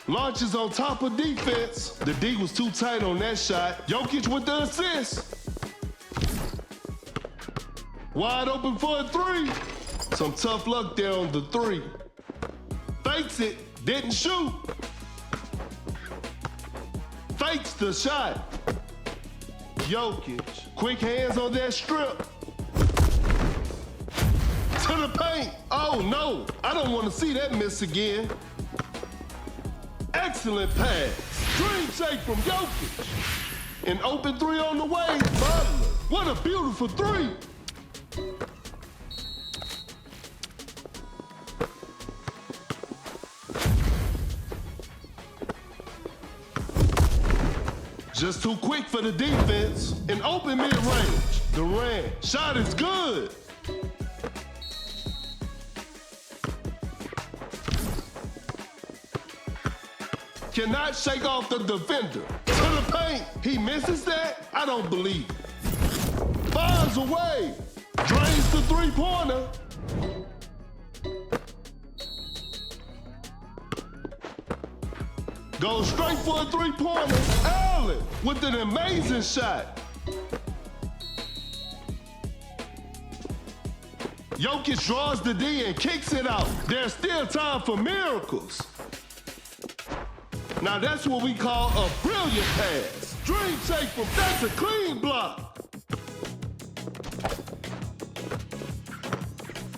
Launches on top of defense. The D was too tight on that shot. Jokic with the assist. Wide open for a three. Some tough luck there on the three. Fakes it, didn't shoot. Fakes the shot. Jokic, quick hands on that strip. To the paint. Oh no, I don't want to see that miss again. Excellent pass. Dream shake from Jokic. An open three on the way. Butler. What a beautiful three. Just too quick for the defense. An open mid-range. Durant. Shot is good. Cannot shake off the defender. To the paint. He misses that? I don't believe it. Fires away. Drains the three-pointer. Goes straight for a three-pointer. Allen with an amazing shot. Jokic draws the D and kicks it out. There's still time for miracles. Now that's what we call a brilliant pass. Dream shake from, that's a clean block.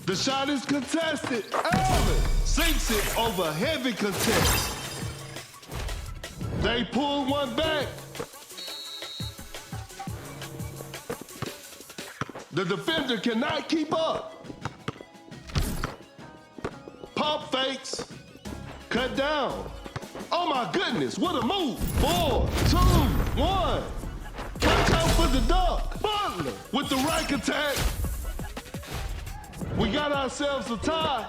The shot is contested. Allen sinks it over heavy contest. They pull one back. The defender cannot keep up. Pump fakes. Cut down. Oh my goodness, what a move. 4, 2, 1. Watch out for the dunk. Butler with the right attack. We got ourselves a tie.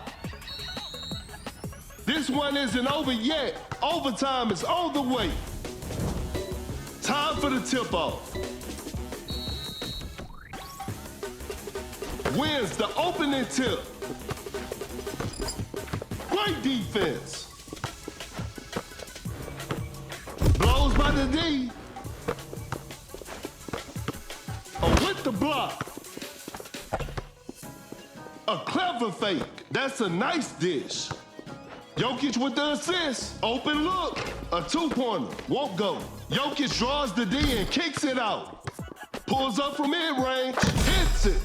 This one isn't over yet. Overtime is on the way. Time for the tip-off. Wins the opening tip. Great defense. Blows by the D. Oh, with the block. A clever fake. That's a nice dish. Jokic with the assist. Open look. A two-pointer. Won't go. Jokic draws the D and kicks it out. Pulls up from mid-range. Hits it.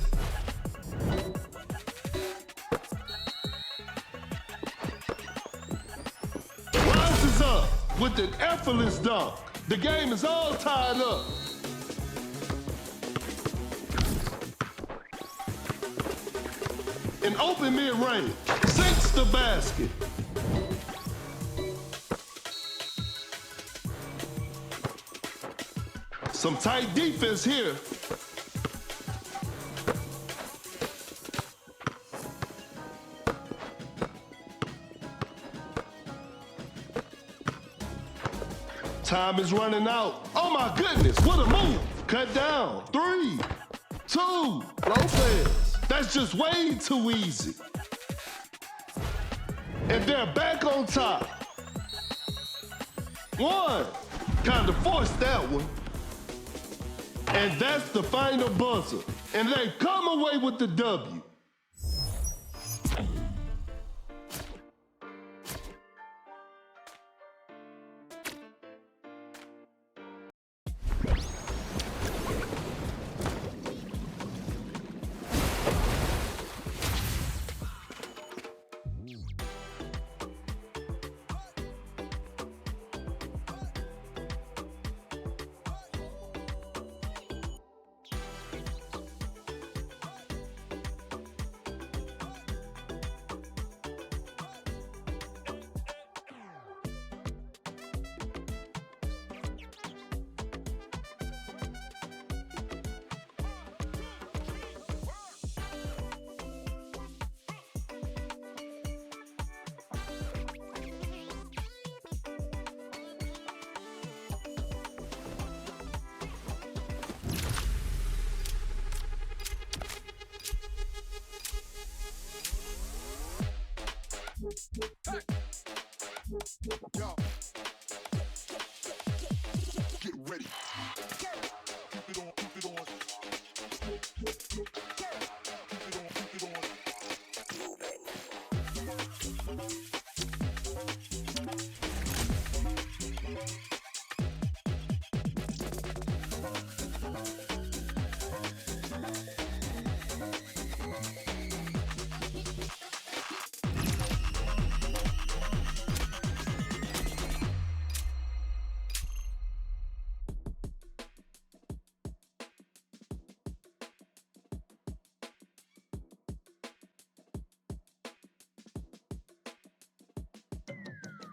Rises up with an effortless dunk. The game is all tied up. An open mid-range. Sinks the basket. Some tight defense here. Time is running out. Oh my goodness, what a move. Cut down. 3, 2, Lopez. That's just way too easy. And they're back on top. 1. Kind of forced that one. And that's the final buzzer. And they come away with the W.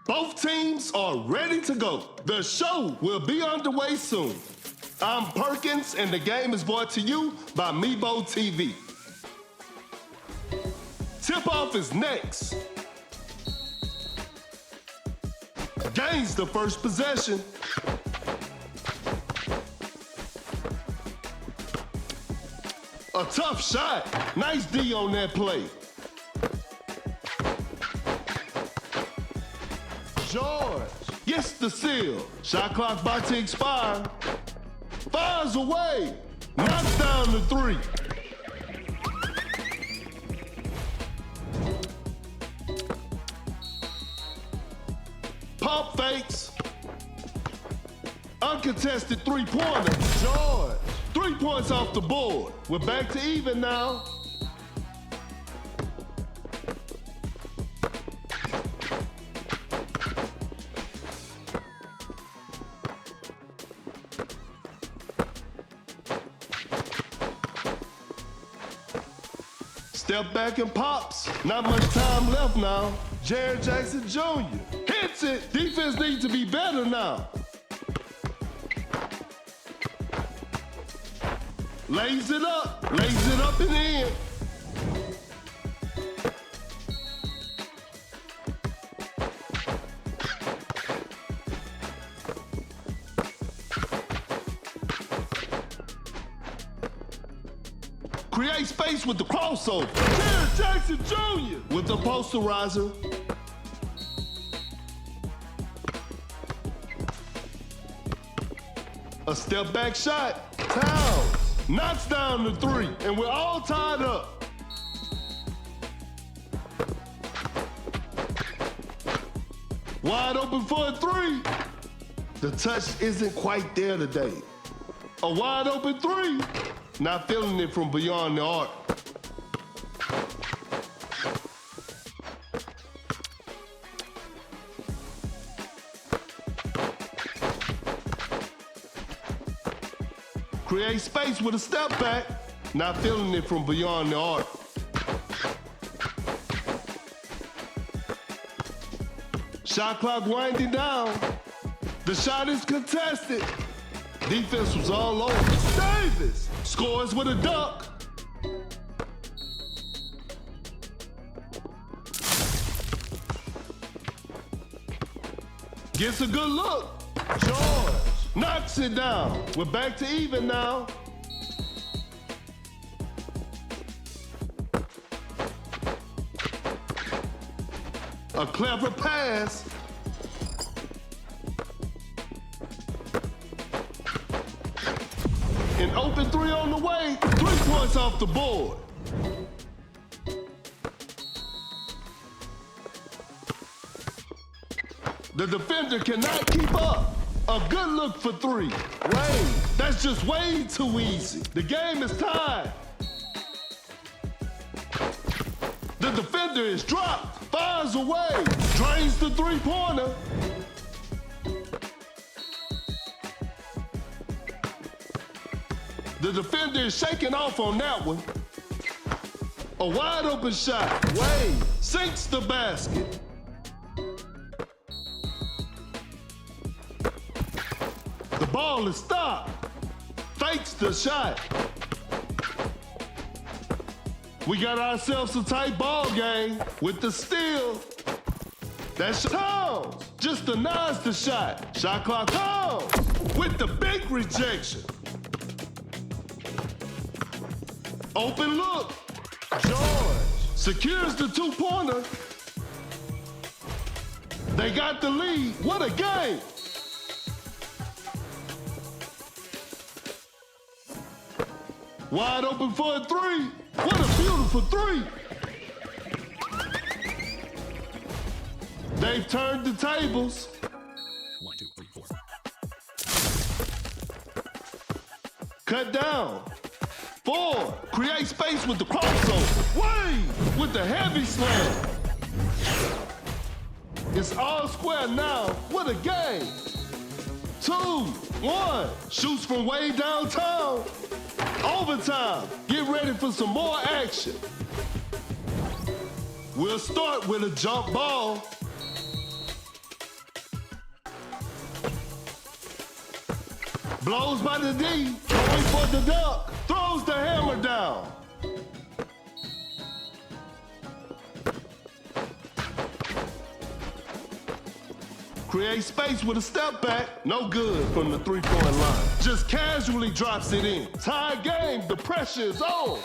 Both teams are ready to go. The show will be underway soon. I'm Perkins, and the game is brought to you by Meebo TV. Tip-off is next. Gains the first possession. A tough shot. Nice D on that play. George gets the seal. Shot clock about to expire. Fires away. Knocks down the three. Pump fakes. Uncontested three-pointer. George. 3 points off the board. We're back to even now. Step back and pops. Not much time left now. Jared Jackson Jr. hits it. Defense needs to be better now. Lays it up and in. Create space with the crossover. Jared Jackson Jr. with the posterizer. A step back shot. Towns knocks down the three, and we're all tied up. Wide open for a three. The touch isn't quite there today. A wide open three. Not feeling it from beyond the arc. Create space with a step back. Not feeling it from beyond the arc. Shot clock winding down. The shot is contested. Defense was all over. Davis scores with a dunk. Gets a good look. George knocks it down. We're back to even now. A clever pass. An open three on the way. 3 points off the board. The defender cannot keep up. A good look for three. Wade, that's just way too easy. The game is tied. The defender is dropped. Fires away. Drains the three-pointer. The defender is shaking off on that one. A wide open shot. Wade sinks the basket. The ball is stopped. Fakes the shot. We got ourselves a tight ball game with the steal. That's Towns. Just denies the shot. Shot clock Towns with the big rejection. Open look. George secures the two-pointer. They got the lead. What a game. Wide open for a three. What a beautiful three. They've turned the tables. 1, 2, 3, 4. Cut down. 4. Create space with the crossover. Wade with the heavy slam. It's all square now. What a game. 2, 1. Shoots from way downtown. Overtime. Get ready for some more action. We'll start with a jump ball. Blows by the D, going for the duck, throws the hammer down. Create space with a step back, no good from the three-point line. Just casually drops it in. Tie game, the pressure is on.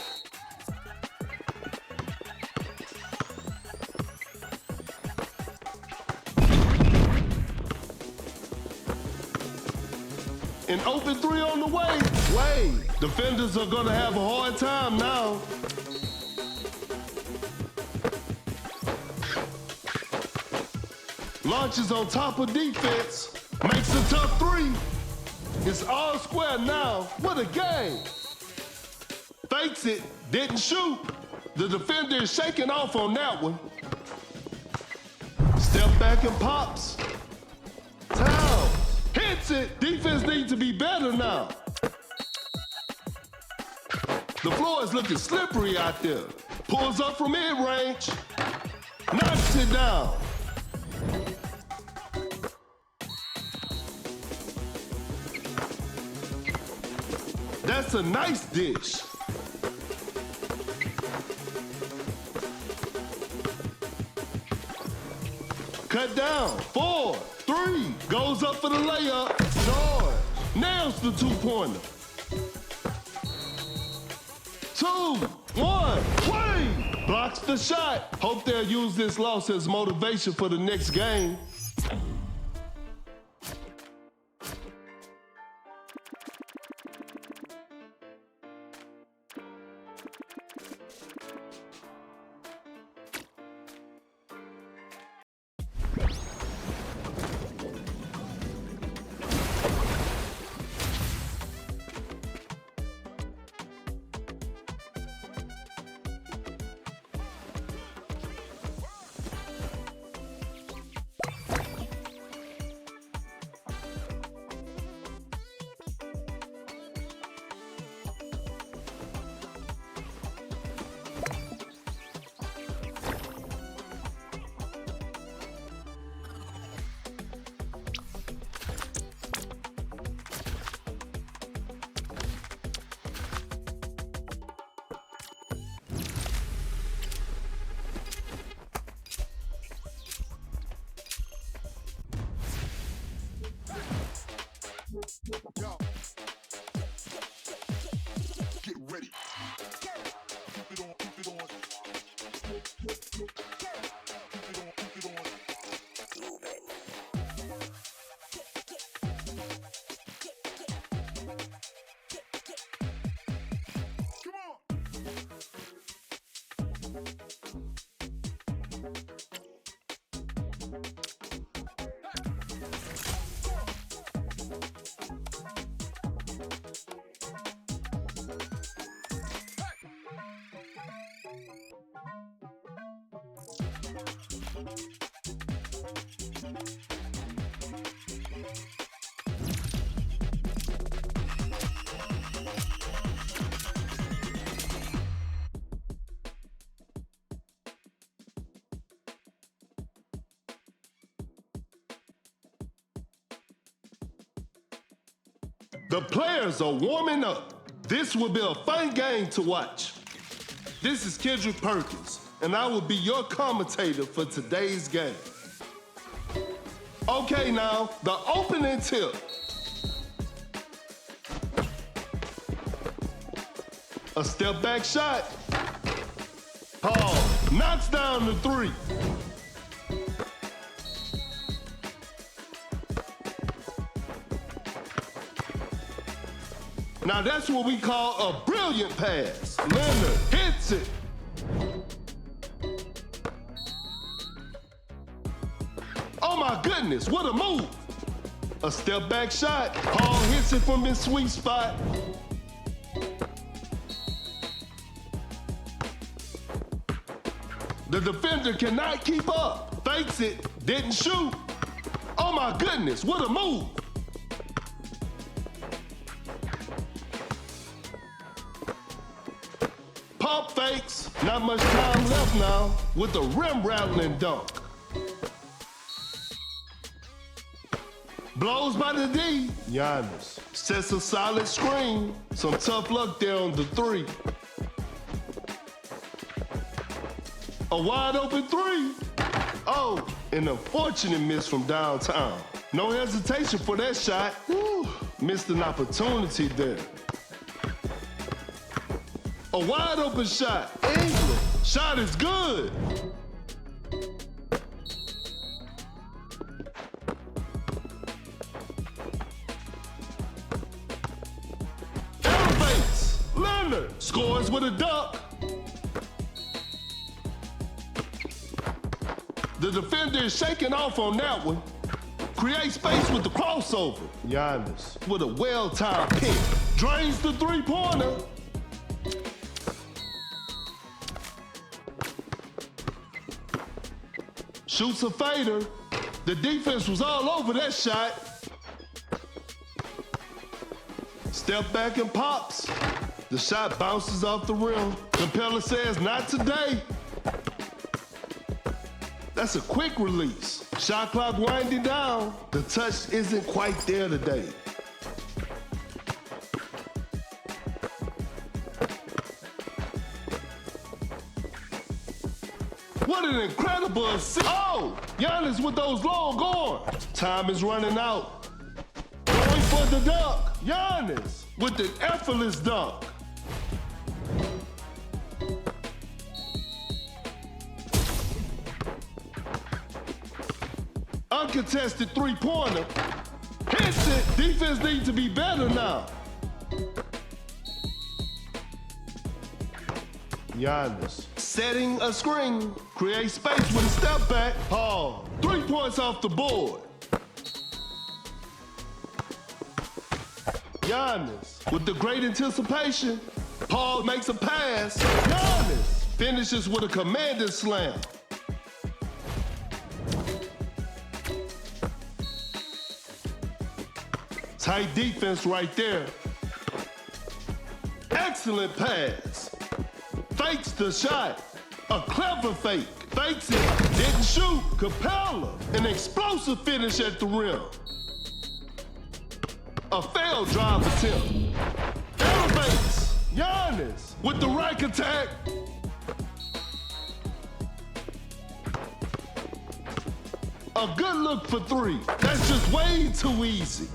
An open three on the way. Defenders are gonna have a hard time now. Launches on top of defense, makes a tough three. It's all square now. What a game. Fakes it, didn't shoot. The defender is shaking off on that one. Step back and pops. Towns hits it. Defense needs to be better now. The floor is looking slippery out there. Pulls up from mid-range, knocks it down. That's a nice dish. Cut down, 4, 3, goes up for the layup, George nails the two-pointer. 2, 1, play! Blocks the shot. Hope they'll use this loss as motivation for the next game. Yo. Get ready. Keep it on, keep it on. Keep it on, keep it on. Come on. The players are warming up. This will be a fun game to watch. This is Kendrick Perkins, and I will be your commentator for today's game. Okay, now, the opening tip. A step back shot. Paul knocks down the three. Now that's what we call a brilliant pass. Leonard hits it. Oh my goodness, what a move. A step back shot. Paul hits it from his sweet spot. The defender cannot keep up. Fakes it, didn't shoot. Oh my goodness, what a move. Pump fakes, not much time left now with a rim rattling dunk. Blows by the D. Giannis sets a solid screen. Some tough luck there on the three. A wide open three. Oh, an unfortunate miss from downtown. No hesitation for that shot. Whew, missed an opportunity there. A wide open shot. Ingram. Shot is good. Elevates. Leonard scores with a dunk. The defender is shaking off on that one. Create space with the crossover. Giannis with a well-timed pick. Drains the three-pointer. Shoots a fader. The defense was all over that shot. Step back and pops. The shot bounces off the rim. Capella says, not today. That's a quick release. Shot clock winding down. The touch isn't quite there today. What an incredible assist. Oh, Giannis with those long arms. Time is running out. Going for the dunk. Giannis with an effortless dunk. Uncontested three-pointer. Hits it. Defense needs to be better now. Giannis setting a screen. Create space with a step back. Paul. 3 points off the board. Giannis with the great anticipation. Paul makes a pass. Giannis finishes with a commanding slam. Tight defense right there. Excellent pass. Fakes the shot. A clever fake. Fakes it. Didn't shoot. Capella. An explosive finish at the rim. A failed drive attempt. Elevates. Giannis with the rack attack. A good look for three. That's just way too easy.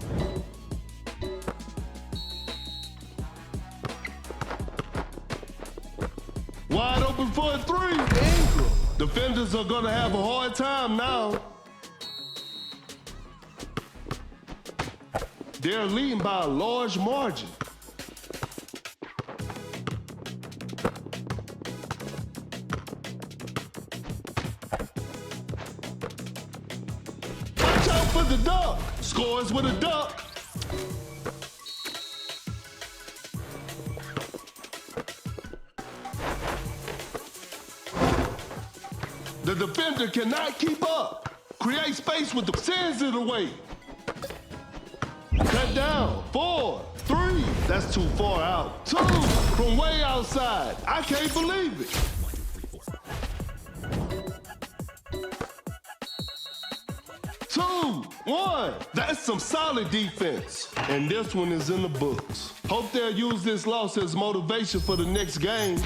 Wide open for a three. Ingram. Defenders are gonna have a hard time now. They're leading by a large margin. Watch out for the dunk. Scores with a dunk. The defender cannot keep up. Create space with the sends it away. Cut down. 4, 3. That's too far out. 2 from way outside. I can't believe it. 2, 1. That's some solid defense. And this one is in the books. Hope they'll use this loss as motivation for the next game.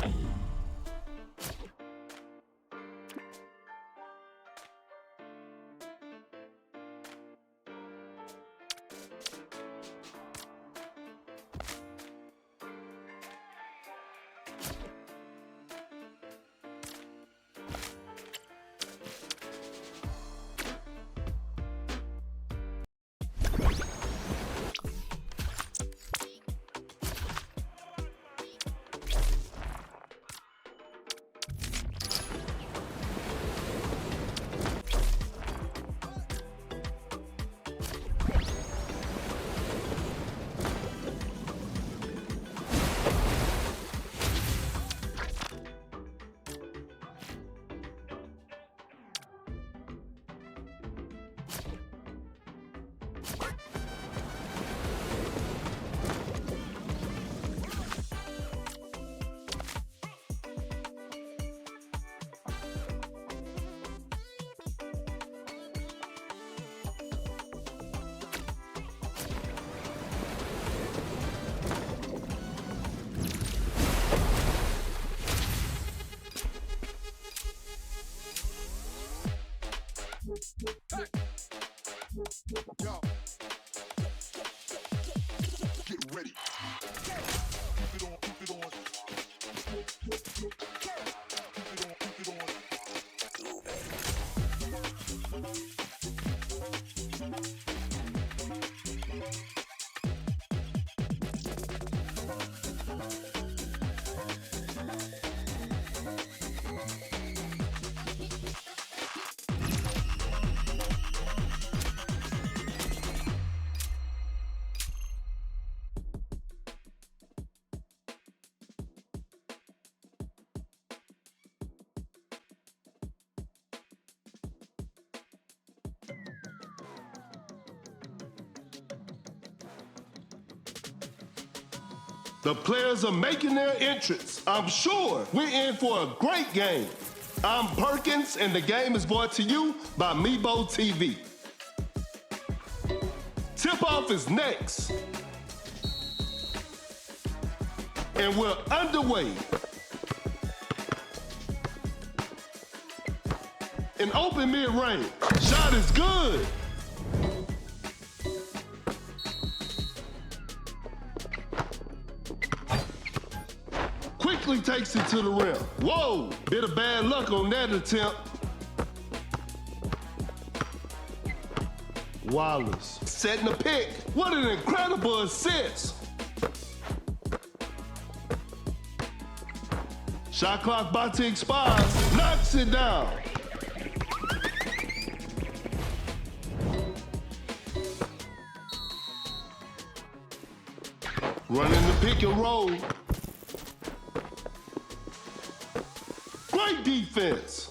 The players are making their entrance. I'm sure we're in for a great game. I'm Perkins, and the game is brought to you by Meebo TV. Tip-off is next. And we're underway. An open mid-range. Shot is good. Quickly takes it to the rim. Whoa, bit of bad luck on that attempt. Wallace setting the pick. What an incredible assist. Shot clock about to expire. Knocks it down. Running the pick and roll. Great defense.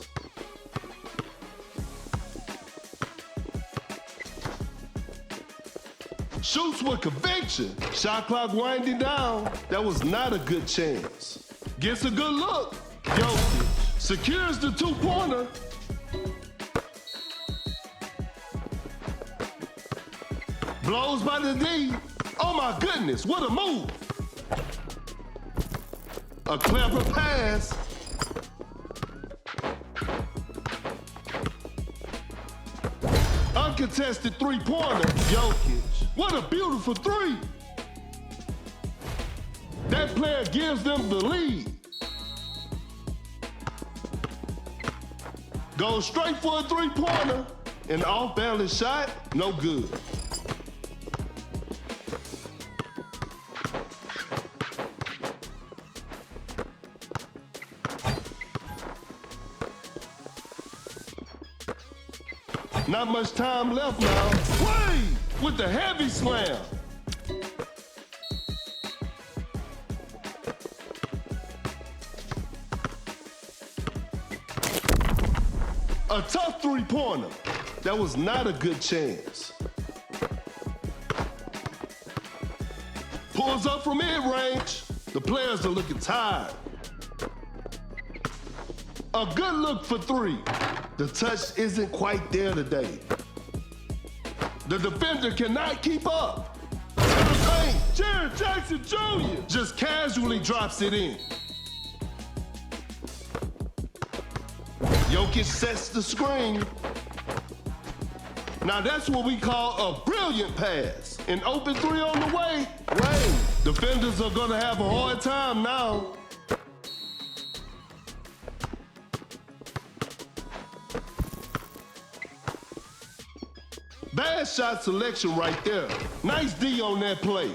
Shoots with conviction. Shot clock winding down. That was not a good chance. Gets a good look. Jokic secures the two-pointer. Blows by the D. Oh my goodness, what a move. A clever pass. Uncontested three-pointer. Jokic. What a beautiful three. That player gives them the lead. Goes straight for a three-pointer. An off-balance shot, no good. Not much time left now. Wade with the heavy slam. A tough three-pointer. That was not a good chance. Pulls up from mid-range. The players are looking tired. A good look for three. The touch isn't quite there today. The defender cannot keep up. To the paint, Jared Jackson Jr. just casually drops it in. Jokic sets the screen. Now that's what we call a brilliant pass. An open three on the way. Wait, defenders are gonna have a hard time now. Bad shot selection right there. Nice D on that play.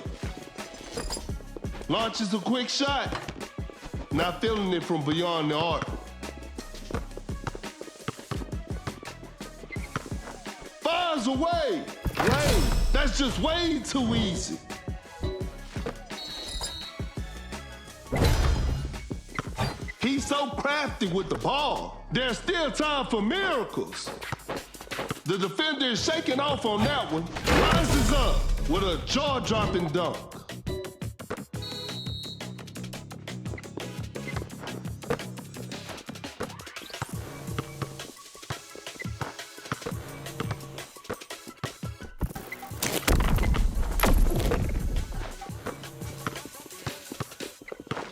Launches a quick shot. Not feeling it from beyond the arc. Fires away. Wait, that's just way too easy. He's so crafty with the ball. There's still time for miracles. The defender is shaking off on that one. Rises up with a jaw-dropping dunk.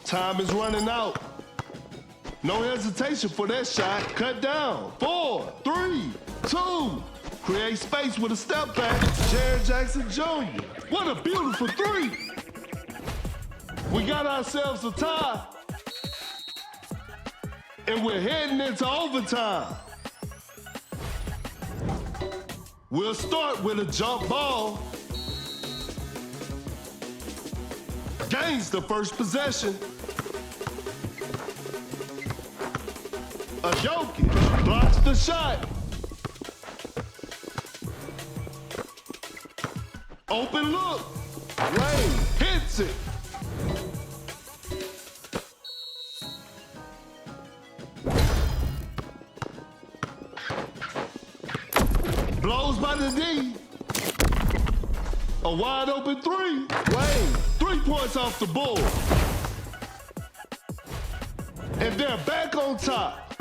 Time is running out. No hesitation for that shot. Cut down. 4, 3, 2. Create space with a step back. Jared Jackson Jr. What a beautiful three. We got ourselves a tie. And we're heading into overtime. We'll start with a jump ball. Gains the first possession. A Jokic blocks the shot. Open look. Wade hits it. Blows by the D. A wide open three. Wade, 3 points off the board. And they're back on top.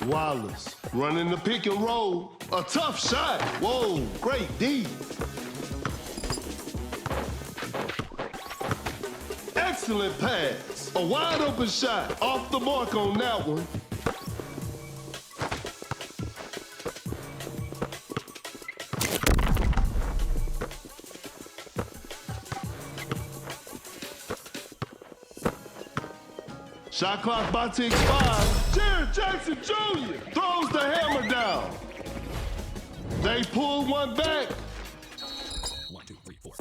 Wallace running the pick and roll. A tough shot. Whoa, great D. Excellent pass. A wide open shot. Off the mark on that one. Shot clock about to expire. Jared Jackson Jr. throws the hammer down. They pull one back. 1, 2, 3, 4.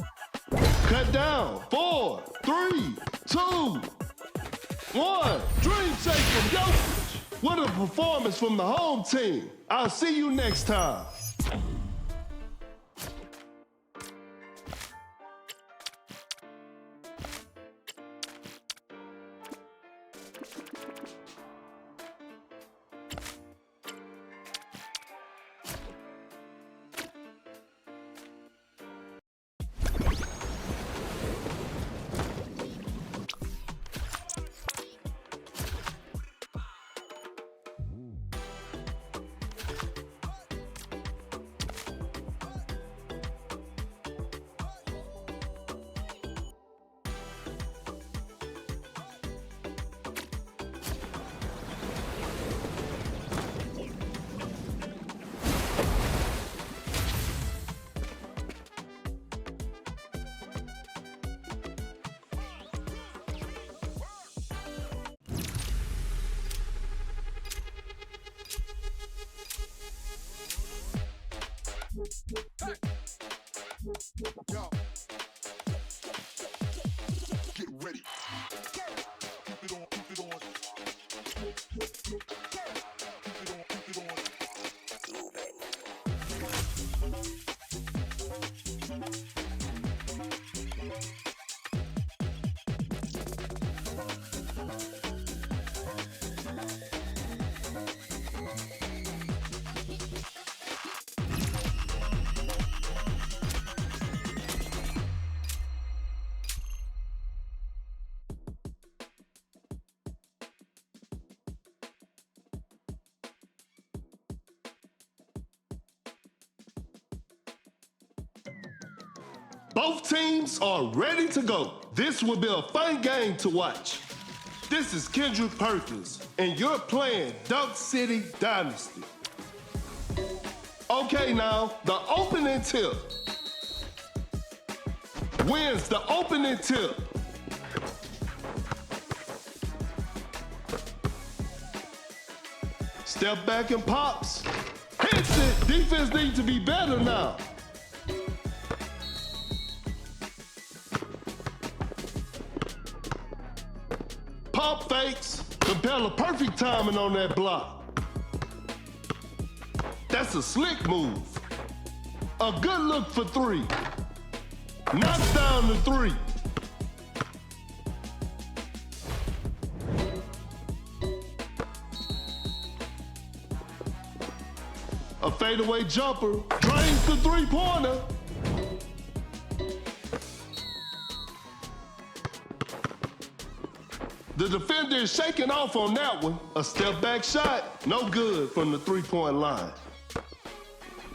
Cut down. 4, 3, 2, 1. Dream shake from Jokic. What a performance from the home team. I'll see you next time. Yo. Get ready. Keep it on, keep it on. Keep it on, keep it on. Both teams are ready to go. This will be a fun game to watch. This is Kendrick Perkins, and you're playing Dunk City Dynasty. Okay, now, the opening tip. Wins the opening tip. Step back and pops. Hits it. Defense needs to be better now. Pump fakes, compel a perfect timing on that block. That's a slick move. A good look for 3. Knocks down the 3. A fadeaway jumper drains the 3-pointer. The defender is shaking off on that one. A step back shot, no good from the 3-point line.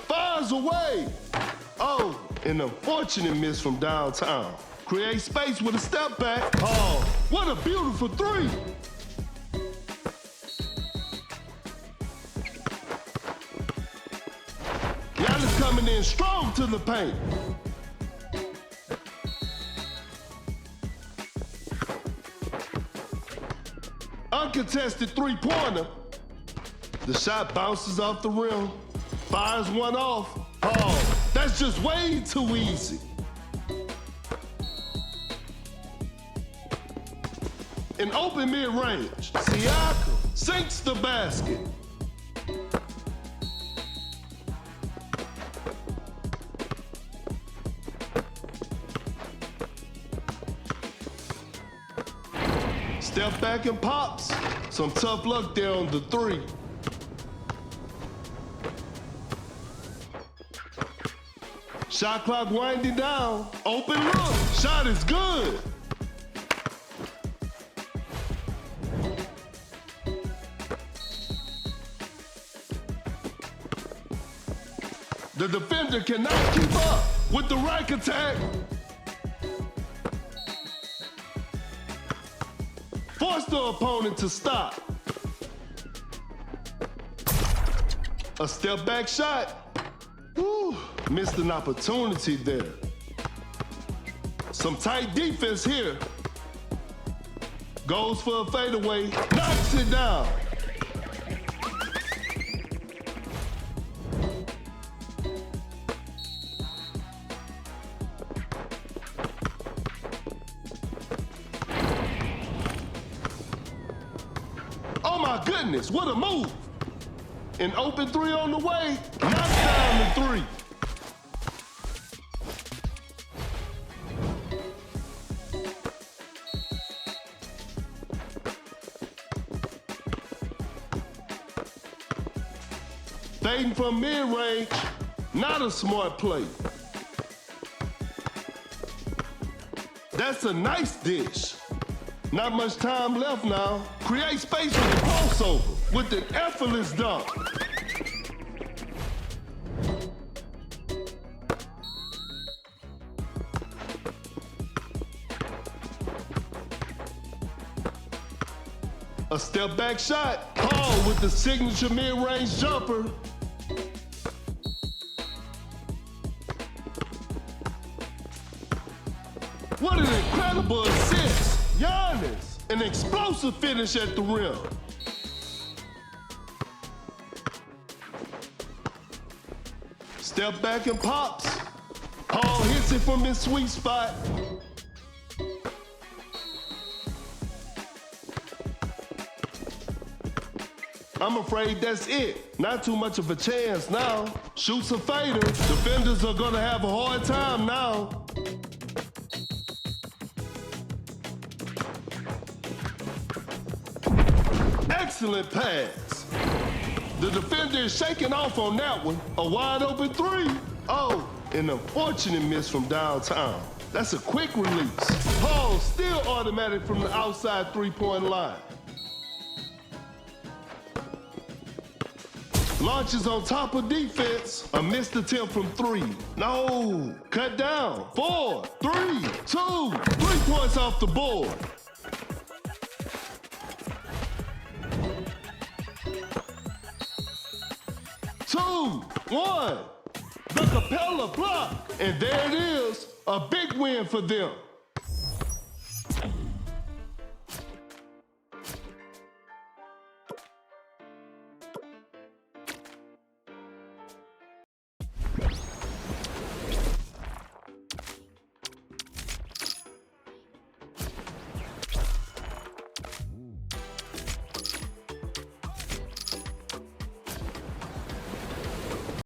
Fires away. Oh, an unfortunate miss from downtown. Create space with a step back. Oh, what a beautiful 3. Giannis coming in strong to the paint. Uncontested 3-pointer. The shot bounces off the rim, fires one off. Oh, that's just way too easy. An open mid-range. Siakam sinks the basket. Step back and pops. Some tough luck there on the 3. Shot clock winding down. Open look. Shot is good. The defender cannot keep up with the right attack. Force the opponent to stop. A step back shot. Whew, missed an opportunity there. Some tight defense here. Goes for a fadeaway, knocks it down. Oh my goodness, what a move. An open three on the way, knocks down the three. Fading from mid-range, not a smart play. That's a nice dish. Not much time left now. Create space with the crossover with an effortless dunk. A step back shot. Paul with the signature mid-range jumper. What an incredible assist. Giannis, an explosive finish at the rim. Step back and pops. Paul hits it from his sweet spot. I'm afraid that's it. Not too much of a chance now. Shoots a fader. Defenders are gonna have a hard time now. Excellent pass. The defender is shaking off on that one. A wide open three. Oh, an unfortunate miss from downtown. That's a quick release. Paul still automatic from the outside three-point line. Launches on top of defense. A missed attempt from three. No, cut down. 4, 3, 2, 3 points off the board. Two, one, the Capella block. And there it is, a big win for them.